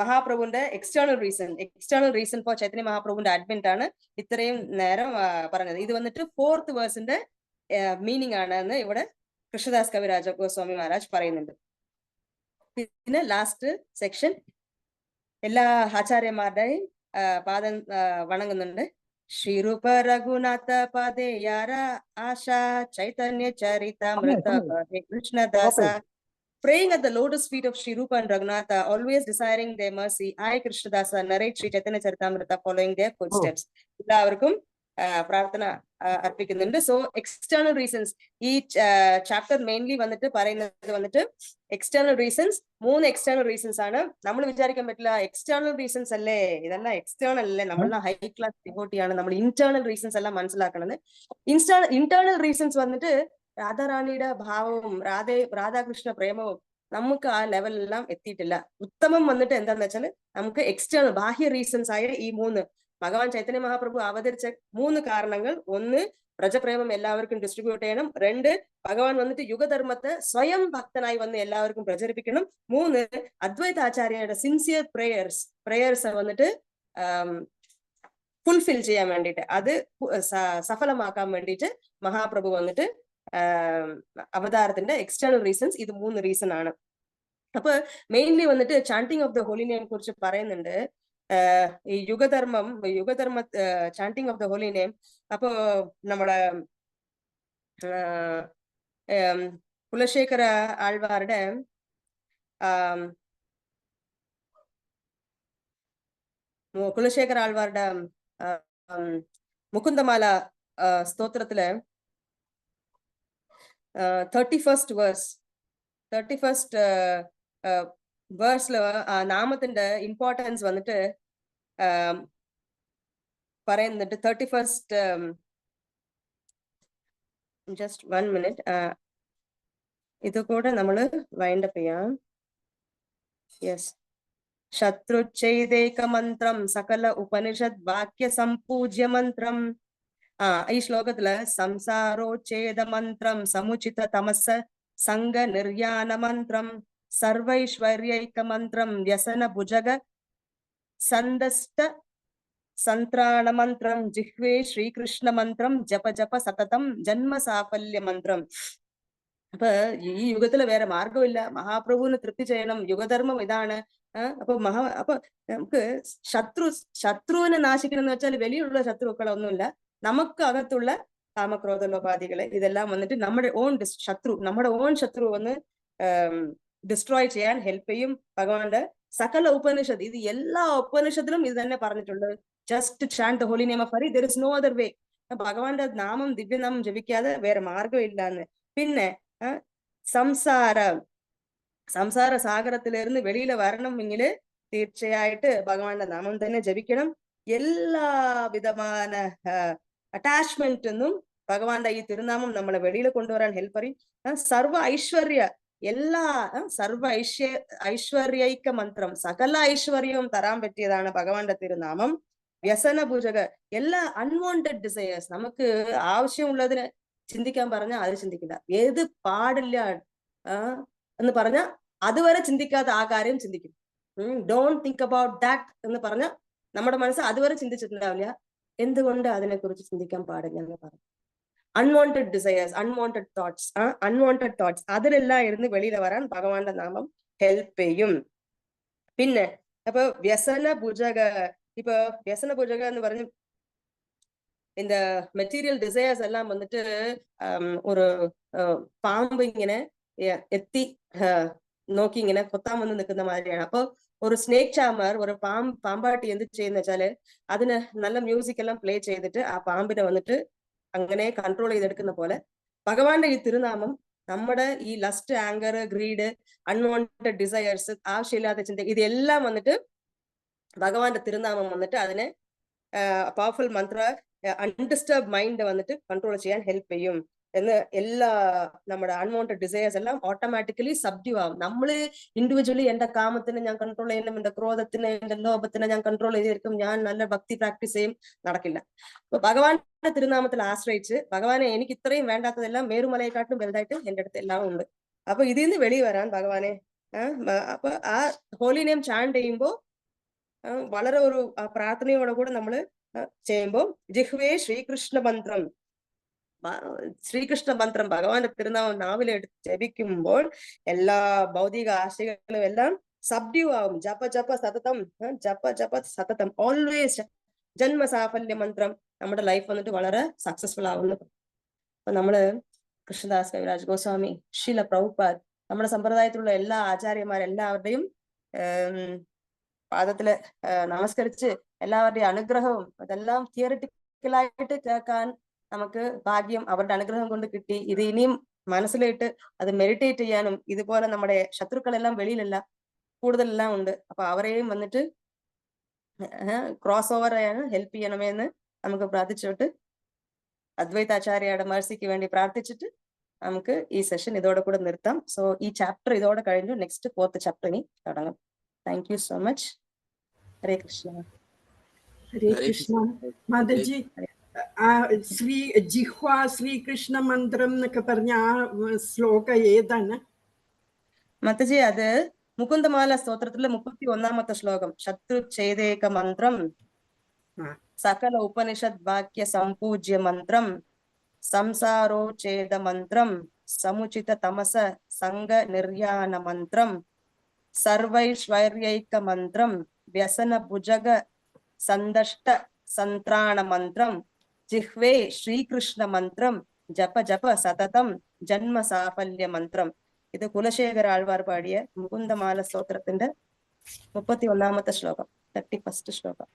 മഹാപ്രഭുവിന്റെ എക്സ്റ്റേണൽ റീസൺ ഫോർ ചൈതന്യ മഹാപ്രഭുവിന്റെ അഡ്വെന്റ് ആണ് ഇത്രയും നേരം പറഞ്ഞത്. ഇത് വന്നിട്ട് 4th വേഴ്സിന്റെ മീനിങ് ആണ് എന്ന് ഇവിടെ കൃഷ്ണദാസ് കവിരാജ ഗോസ്വാമി മഹാരാജ് പറയുന്നുണ്ട്. പിന്നെ ലാസ്റ്റ് സെക്ഷൻ എല്ലാ ആചാര്യന്മാരുടെയും പാദം വണങ്ങുന്നുണ്ട്. ശ്രീരൂപ രഘുനാഥ പാദേയാര ആശ Chaitanya ചരിതാമൃത Krishnadas. Praying at the lotus feet of Sri Rupa and Raghunatha, always desiring their mercy, I Krishnadasa narrate Sri Chaitanya Charitamrita following their footsteps. എല്ലാവർക്കും പ്രാർത്ഥന അർപ്പിക്കുന്നുണ്ട്. സോ എക്സ്റ്റേണൽ റീസൺസ്, ഈ ചാപ്റ്റർ മെയിൻലി വന്നിട്ട് പറയുന്നത് വന്നിട്ട് എക്സ്റ്റേണൽ റീസൺസ്, 3 എക്സ്റ്റേണൽ റീസൺസ് ആണ്. നമ്മൾ വിചാരിക്കാൻ പറ്റില്ല എക്സ്റ്റേണൽ റീസൺസ് അല്ലേ, ഇതെല്ലാം എക്സ്റ്റേണൽ അല്ലേ, നമ്മളെല്ലാം ഹൈ ക്ലാസ് ഡിവോട്ടിയാണ്, നമ്മൾ ഇന്റേണൽ റീസൺസ് എല്ലാം മനസ്സിലാക്കണത്. ഇന്റേണൽ റീസൺസ് വന്നിട്ട് രാധാറാണിയുടെ ഭാവവും രാധാകൃഷ്ണ പ്രേമവും നമുക്ക് ആ ലെവലെല്ലാം എത്തിയിട്ടില്ല. ഉത്തമം വന്നിട്ട് എന്താന്ന് വെച്ചാൽ നമുക്ക് എക്സ്റ്റേണൽ ബാഹ്യ റീസൺസ് ആയ ഈ 3 ഭഗവാൻ ചൈതന്യ മഹാപ്രഭു അവതരിച്ച 3 കാരണങ്ങൾ. 1, പ്രജപ്രേമം എല്ലാവർക്കും ഡിസ്ട്രിബ്യൂട്ട് ചെയ്യണം. 2, ഭഗവാൻ വന്നിട്ട് യുഗധർമ്മത്തെ സ്വയം ഭക്തനായി വന്ന് എല്ലാവർക്കും പ്രചരിപ്പിക്കണം. 3, അദ്വൈത ആചാര്യയുടെ സിൻസിയർ പ്രേയേഴ്സ് വന്നിട്ട് ഫുൾഫിൽ ചെയ്യാൻ വേണ്ടിയിട്ട്, അത് സഫലമാക്കാൻ വേണ്ടിയിട്ട് മഹാപ്രഭു വന്നിട്ട് അവതാരത്തിന്റെ എക്സ്റ്റേണൽ റീസൺസ് ഇത് 3 റീസൺ ആണ്. അപ്പൊ മെയിൻലി വന്നിട്ട് chanting of the holy name കുറിച്ച് പറയുന്നുണ്ട്. ഈ യുഗധർമ്മ chanting of the holy name. അപ്പോ നമ്മുടെ കുലശേഖര ആൾവാരുടെ മുകുന്ദമാല സ്തോത്രത്തില് 31st വേഴ്സില് നാമത്തിന്റെ ഇമ്പോർട്ടൻസ് വന്നിട്ട് പറയുന്നുണ്ട്. 31st ജസ്റ്റ് 1 minute, ഇത് കൂടെ നമ്മള് വൈൻഡപ്പ് ചെയ്യാം. യെസ്. ശത്രുച്ഛേദേക മന്ത്രം സകല ഉപനിഷദ് വാക്യ സംപൂജ്യ മന്ത്രം. ഈ ശ്ലോകത്തില് സംസാരോച്ഛേദ മന്ത്രം സമുചിത തമസ സംഗ നിർയാന മന്ത്രം സർവൈശ്വര്യൈക മന്ത്രം വ്യസന ഭുജഗ സന്ദഷ്ട സന്ത്രാണ മന്ത്രം ജിഹ്വേ ശ്രീകൃഷ്ണ മന്ത്രം ജപ ജപ സതതം ജന്മ സാഫല്യ മന്ത്രം. അപ്പൊ ഈ യുഗത്തില് വേറെ മാർഗമില്ല, മഹാപ്രഭുവിന് തൃപ്തി ചെയ്യണം, യുഗധർമ്മം ഇതാണ്. അപ്പൊ നമുക്ക് ശത്രുവിനെ നാശിക്കണം എന്ന് വെച്ചാൽ വലിയുള്ള ശത്രുക്കളൊന്നുമില്ല, നമുക്ക് അകത്തുള്ള കാമക്രോധലോപാധികള് ഇതെല്ലാം വന്നിട്ട് നമ്മുടെ ഓൺ ശത്രു വന്ന് ഡിസ്ട്രോയ് ചെയ്യാൻ ഹെൽപ്പ് ചെയ്യും ഭഗവാന്റെ സകല ഉപനിഷത്ത്. ഇത് എല്ലാ ഉപനിഷത്തിലും ഇത് തന്നെ പറഞ്ഞിട്ടുണ്ട്. Just chant the holy name of Hari, there is no other way. ഭഗവാന്റെ നാമം ദിവ്യനാമം ജപിക്കാതെ വേറെ മാർഗം ഇല്ലാന്ന്. പിന്നെ സംസാര സാഗരത്തിലിരുന്ന് വെളിയില് വരണമെങ്കില് തീർച്ചയായിട്ട് ഭഗവാന്റെ നാമം തന്നെ ജപിക്കണം. എല്ലാ വിധமான അറ്റാച്ച്മെന്റിന്നും ഭഗവാന്റെ ഈ തിരുനാമം നമ്മളെ വെളിയിൽ കൊണ്ടുവരാൻ ഹെൽപ്പ് ചെയ്യും. സർവ ഐശ്വര്യൈക മന്ത്രം, സകല ഐശ്വര്യവും തരാൻ പറ്റിയതാണ് ഭഗവാന്റെ തിരുനാമം. വ്യസന ഭുജക, എല്ലാ അൺവാണ്ടഡ് ഡിസയേഴ്സ്, നമുക്ക് ആവശ്യമുള്ളതിന് ചിന്തിക്കാൻ പറഞ്ഞാൽ അത് ചിന്തിക്കില്ല, ഏത് പാടില്ല എന്ന് പറഞ്ഞാൽ അതുവരെ ചിന്തിക്കാത്ത ആ കാര്യം ചിന്തിക്കും. ഡോണ്ട് തിങ്ക് അബൌട്ട് ദാറ്റ് എന്ന് പറഞ്ഞാൽ നമ്മുടെ മനസ്സ് അതുവരെ ചിന്തിച്ചിട്ടുണ്ടാവില്ല. എന്തുകൊണ്ട് അതിനെക്കുറിച്ച് ചിന്തിക്കാൻ പാടില്ല എന്ന് പറഞ്ഞു. അൺവാണ്ടഡ് ഡിസയേഴ്സ്, അൺവാണ്ടഡ് തോട്ട്സ് അതിലെല്ലാം ഇരുന്ന് വെളിയിൽ വരാൻ ഭഗവാന്റെ നാമം ഹെൽപ്പ് ചെയ്യും. പിന്നെ അപ്പൊ വ്യസന ഭുജക എന്ന് പറഞ്ഞ് இந்த மெட்டீரியல் டிசையர்ஸ் எல்லாம் வந்துட்டு ஒரு പാമ്പ് ഇങ്ങനെ എത്തി നോക്കി ഇങ്ങനെ കൊത്താൻ വന്ന് നിൽക്കുന്ന മാതിരിയാണ്. അപ്പൊ ഒരു സ്നേക് ചാമർ, ഒരു പാമ്പാട്ടി എന്ത് ചെയ്യുന്ന വെച്ചാല് അതിന് നല്ല മ്യൂസിക് എല്ലാം പ്ലേ ചെയ്തിട്ട് ആ പാമ്പിനെ വന്നിട്ട് അങ്ങനെ കൺട്രോൾ ചെയ്തെടുക്കുന്ന പോലെ ഭഗവാന്റെ ഈ തിരുനാമം നമ്മുടെ ഈ lust, anchor, greed, unwanted desires, ആവശ്യമില്ലാത്ത ചിന്ത, ഇതെല്ലാം വന്നിട്ട് ഭഗവാന്റെ തിരുനാമം വന്നിട്ട് അതിനെ പവർഫുൾ മന്ത്ര അൺഡിസ്റ്റർബ് മൈൻഡ് വന്നിട്ട് കൺട്രോൾ ചെയ്യാൻ ഹെൽപ്പ് ചെയ്യും എന്ന്. എല്ലാ നമ്മുടെ അൺവാണ്ടഡ് ഡിസയേഴ്സ് എല്ലാം ഓട്ടോമാറ്റിക്കലി സബ്ഡ്യൂ ആവും. നമ്മള് ഇൻഡിവിജ്വലി എന്റെ കാമത്തിനെ ഞാൻ കൺട്രോൾ ചെയ്യണം, എന്റെ ക്രോധത്തിനെ, എന്റെ ലോഭത്തിനെ ഞാൻ കൺട്രോൾ ചെയ്തിരിക്കും, ഞാൻ നല്ല ഭക്തി പ്രാക്ടീസ് ചെയ്യും, നടക്കില്ല. അപ്പൊ ഭഗവാന്റെ തിരുനാമത്തിൽ ആശ്രയിച്ച് ഭഗവാനെ എനിക്ക് ഇത്രയും വേണ്ടാത്തതെല്ലാം മേരുമലയെക്കാട്ടും വലുതായിട്ട് എന്റെ അടുത്ത് എല്ലാം ഉണ്ട്, അപ്പൊ ഇതിൽ നിന്ന് വെളി വരാൻ ഭഗവാനെ അപ്പൊ ആ ഹോളി നെയിം ചാൻഡ് ചെയ്യുമ്പോ വളരെ ഒരു പ്രാർത്ഥനയോടെ കൂടെ നമ്മള് ചെയ്യുമ്പോൾ ജിഹ്വേ ശ്രീകൃഷ്ണ മന്ത്രം, ശ്രീകൃഷ്ണ മന്ത്രം ഭഗവാന്റെ തിരുനാമം നാവിലെടുത്ത് ജപിക്കുമ്പോൾ എല്ലാ ഭൗതിക ആശയങ്ങളും എല്ലാം സബ്ഡ്യൂ ആവും. ജപ ജപ സതതം, ജപ ജപ സതതം, ഓൾവേസ് ജന്മ സാഫല്യ മന്ത്രം നമ്മുടെ ലൈഫ് വന്നിട്ട് വളരെ സക്സസ്ഫുൾ ആവുന്നു. അപ്പൊ നമ്മള് കൃഷ്ണദാസ് കവിരാജ് ഗോസ്വാമി, ശീല പ്രഭുപാദ്, നമ്മുടെ സമ്പ്രദായത്തിലുള്ള എല്ലാ ആചാര്യന്മാരെല്ലാവരുടെയും പാദത്തില് നമസ്കരിച്ച് എല്ലാവരുടെയും അനുഗ്രഹവും അതെല്ലാം തിയറിറ്റിക്കലായിട്ട് കേൾക്കാൻ നമുക്ക് ഭാഗ്യം അവരുടെ അനുഗ്രഹം കൊണ്ട് കിട്ടി. ഇത് ഇനിയും മനസ്സിലിട്ട് അത് മെഡിറ്റേറ്റ് ചെയ്യാനും, ഇതുപോലെ നമ്മുടെ ശത്രുക്കളെല്ലാം വെളിയിലല്ല, കൂടുതലെല്ലാം ഉണ്ട്. അപ്പൊ അവരെയും വന്നിട്ട് ക്രോസ് ഓവർ ചെയ്യാൻ ഹെൽപ്പ് ചെയ്യണമെന്ന് നമുക്ക് പ്രാർത്ഥിച്ചിട്ട് അദ്വൈതാചാര്യയുടെ മേഴ്സിക്ക് വേണ്ടി പ്രാർത്ഥിച്ചിട്ട് നമുക്ക് ഈ സെഷൻ ഇതോടെ കൂടെ നിർത്താം. സോ ഈ ചാപ്റ്റർ ഇതോടെ കഴിഞ്ഞു. നെക്സ്റ്റ് 4th ചാപ്റ്റർ ഇനി തുടങ്ങും. Thank you so much. Hare Krishna. Hare Krishna. Mataji, Shri ജിഹ്വാ ശ്രീകൃഷ്ണ മന്ത്രം എന്നൊക്കെ പറഞ്ഞ ആ ശ്ലോകം ഏതാണ്? മാതാജി, അത് മുകുന്ദമാല സ്തോത്രത്തിലെ 31ാമത്തെ ശ്ലോകം. ശത്രു ഛേദേക മന്ത്രം, സകല ഉപനിഷദ് വാക്യ സംപൂജ്യ മന്ത്രം, സംസാരോച്ഛേദ മന്ത്രം, സമുചിത തമസ സംഗ നിർയാന മന്ത്രം, സർവൈശ്വര്യൈക മന്ത്രം, വ്യസന ഭുജഗ സന്ദഷ്ട സന്ത്രാണ മന്ത്രം, ജിഹ്വേ ശ്രീകൃഷ്ണ മന്ത്രം, ജപ ജപ സതതം ജന്മ സാഫല്യ മന്ത്രം. ഇത് കുലശേഖര ആൾവാർ പാടിയ മുകുന്ദമാല സ്തോത്രത്തിന്റെ 31ാമത്തെ ശ്ലോകം, 31st ശ്ലോകം.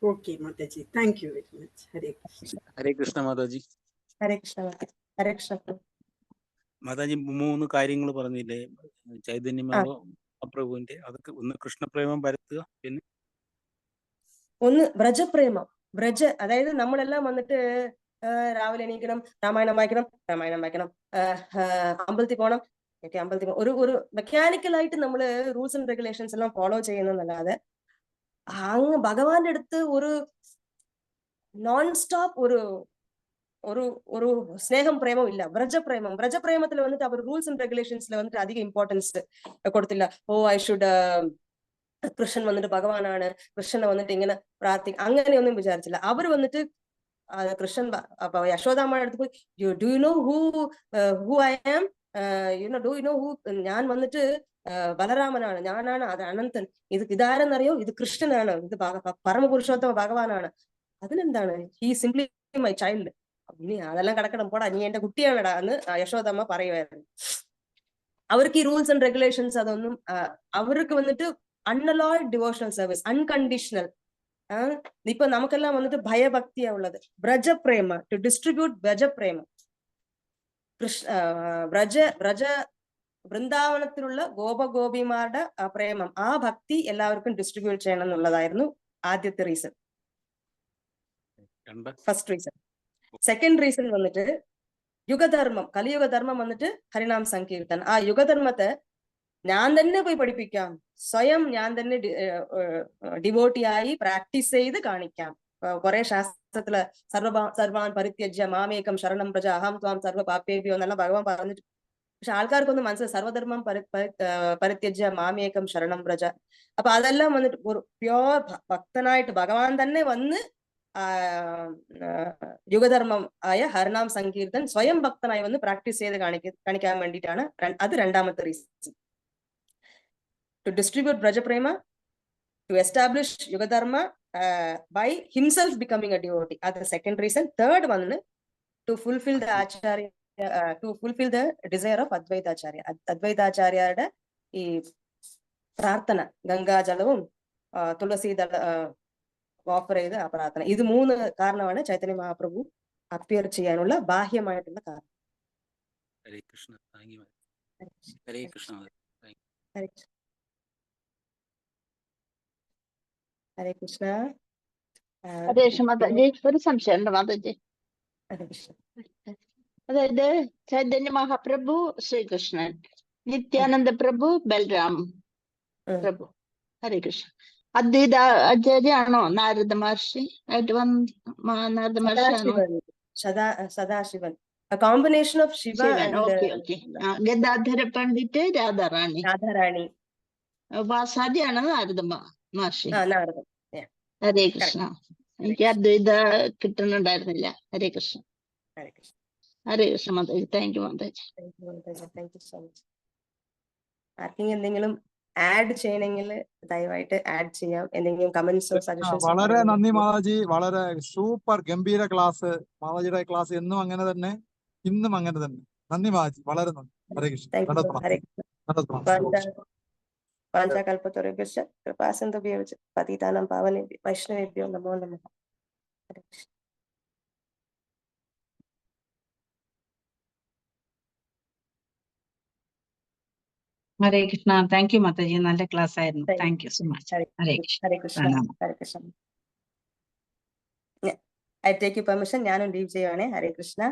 Okay Mataji, thank you very much. Hare Krishna. Hare Krishna Mataji. Hare Krishna. Hare Krishna. Mataji 3 കാര്യങ്ങൾ പറഞ്ഞില്ലേ ചൈതന്യ മഹാപ്രഭുവിന്റെ? അതൊക്കെ ഒന്ന് കൃഷ്ണപ്രേമം പരത്തുക, പിന്നെ ഒന്ന് ബ്രജപ്രേമം. അതായത് നമ്മളെല്ലാം വന്നിട്ട് രാവിലെ എണീക്കണം, രാമായണം വായിക്കണം, അമ്പലത്തിൽ പോകണം, ഒരു മെക്കാനിക്കലായിട്ട് നമ്മള് റൂൾസ് ആൻഡ് റെഗുലേഷൻസ് എല്ലാം ഫോളോ ചെയ്യുന്നതല്ലാതെ അങ്ങ് ഭഗവാന്റെ അടുത്ത് ഒരു നോൺ സ്റ്റോപ്പ് ഒരു സ്നേഹം പ്രേമം ഇല്ല. ബ്രജപ്രേമത്തിൽ വന്നിട്ട് അവർ റൂൾസ് ആൻഡ് റെഗുലേഷൻസിൽ വന്നിട്ട് അധികം ഇമ്പോർട്ടൻസ് കൊടുത്തില്ല. ഐ ഷുഡ് കൃഷ്ണൻ വന്നിട്ട് ഭഗവാനാണ്, കൃഷ്ണനെ വന്നിട്ട് ഇങ്ങനെ അങ്ങനെയൊന്നും വിചാരിച്ചില്ല. അവർ വന്നിട്ട് കൃഷ്ണൻ യശോദാമ്മയുടെ അടുത്ത് പോയി, do you know who I am, do you know who, ഞാൻ വന്നിട്ട് ബലരാമനാണ്, ഞാനാണ് അത് അനന്തൻ, ഇതാരെന്നറിയോ, ഇത് കൃഷ്ണനാണ്, ഇത് പരമപുരുഷോത്തമ ഭഗവാനാണ്. അതിനെന്താണ്, ഹീ സിംപ്ലി മൈ ചൈൽഡ്, നീ അതെല്ലാം കിടക്കണം, പോടാ, നീ എന്റെ കുട്ടിയാണെടാ എന്ന് യശോദാമ്മ പറയുമായിരുന്നു. അവർക്ക് ഈ റൂൾസ് ആൻഡ് റെഗുലേഷൻസ് അതൊന്നും, അവർക്ക് വന്നിട്ട് അൺഅലോയ്ഡ് ഡിവോഷണൽ സർവീസ്, അൺകണ്ടീഷണൽ. ഇപ്പൊ നമുക്കെല്ലാം വന്നിട്ട് ഭയഭക്തിയാ ഉള്ളത്. ബ്രജപ്രേമ, ടു ഡിസ്ട്രിബ്യൂട്ട് ബ്രജപ്രേമ, ബ്രജ വൃന്ദാവനത്തിലുള്ള ഗോപഗോപിമാരുടെ പ്രേമം, ആ ഭക്തി എല്ലാവർക്കും ഡിസ്ട്രിബ്യൂട്ട് ചെയ്യണം എന്നുള്ളതായിരുന്നു ആദ്യത്തെ reason, first reason. Second reason വന്നിട്ട് യുഗധർമ്മം, കലിയുഗധർമ്മം വന്നിട്ട് ഹരിനാം സങ്കീർത്തൻ. ആ യുഗധർമ്മത്തെ ഞാൻ തന്നെ പോയി പഠിപ്പിക്കാം, സ്വയം ഞാൻ തന്നെ ഡിവോട്ടിയായി പ്രാക്ടീസ് ചെയ്ത് കാണിക്കാം. കുറെ ശാസ്ത്രത്തില് സർവാൻ പരിത്യജ്യ മാമേകം ശരണം പ്രജ അഹം ത്വാം സർവ പാപേഭ്യോ എന്നെല്ലാം ഭഗവാൻ പറഞ്ഞിട്ട്, പക്ഷെ ആൾക്കാർക്കൊന്നും മനസ്സിലായി സർവധർമ്മം പരിത്യജ്യ മാമേകം ശരണം പ്രജ. അപ്പൊ അതെല്ലാം വന്നിട്ട് ഒരു പ്യോർ ഭക്തനായിട്ട് ഭഗവാൻ തന്നെ വന്ന് യുഗധർമ്മം ആയ ഹരിനാം സങ്കീർത്തൻ സ്വയം ഭക്തനായി വന്ന് പ്രാക്ടീസ് ചെയ്ത് കാണിക്കാൻ വേണ്ടിയിട്ടാണ്. അത് രണ്ടാമത്തെ reason. To distribute Brajaprema, to establish Yugadharma by himself becoming a devotee. That's the second reason. Third one, to fulfill the Acharya, to fulfill the desire of Advaita Acharya. Advaita Acharya ഈ പ്രാർത്ഥന, ഗംഗാജലവും തുളസി offer ചെയ്ത് ആ പ്രാർത്ഥന, ഇത് 3 കാരണമാണ് Chaitanya Mahaprabhu appear ചെയ്യാനുള്ള ബാഹ്യമായിട്ടുള്ള കാരണം. ഹരേ കൃഷ്ണ. ഹരേ കൃഷ്ണ. ഹരേ കൃഷ്ണ. ഹരേ കൃഷ്ണ. ഹരേ കൃഷ്ണ മാതാജി, ഒരു സംശയമുണ്ട് മാതാജി. ഹരേ കൃഷ്ണ. അതായത് ചൈതന്യ മഹാപ്രഭു ശ്രീകൃഷ്ണൻ, നിത്യാനന്ദ പ്രഭു ബൽറാം പ്രഭു, ഹരേ കൃഷ്ണ. അദ്വൈത ആചാര്യാണോ നാരദ മഹർഷി ആയിട്ട് നാരദ മഹർഷിയാണോ? Sadashivan, combination of Shiva. ഗദാധര പണ്ഡിറ്റ് രാധാറാണി, വാസാദിയാണ് നാരദ മഹർഷി. ഹരേ കൃഷ്ണ. എനിക്ക് അദ്വൈത കിട്ടുന്നുണ്ടായിരുന്നില്ല. Hare Krishna. Hare Krishna. Hare Krishna Mataji. Thank you Mataji. Thank you so much. ആർക്കെങ്കിലും എന്തെങ്കിലും ആഡ് ചെയ്യണമെങ്കിൽ ദയവായിട്ട് ആഡ് ചെയ്യാം. എന്തെങ്കിലും കമന്റ്സോ സജഷൻസോ വളരെ നന്ദി മാതാജി, വളരെ സൂപ്പർ ഗംഭീര ക്ലാസ്. മാതാജിയുടെ ക്ലാസ് എന്നും അങ്ങനെ തന്നെ, ഇന്നും അങ്ങനെ തന്നെ. നന്ദി മാതാജി, വളരെ നന്ദി. ഹരേ കൃഷ്ണ. ഹരേ കൃഷ്ണ. വാഞ്ചാകൽപതരുഭ്യശ്ച കൃപാസിന്ധുഭ്യോ പതിതാനാം പാവനേഭ്യോ വൈഷ്ണവേഭ്യോ നമോ നമഃ. ഹരേ കൃഷ്ണ. ഹരേ കൃഷ്ണ. താങ്ക് യു മാതാജി, നല്ല ക്ലാസ് ആയിരുന്നു. Thank you so much. Hare Krishna. Hare Krishna. പ്രണാമം. Hare Krishna. I take you permission. ഞാനും ലീവ് ചെയ്യുവാണേ. ഹരേ കൃഷ്ണ.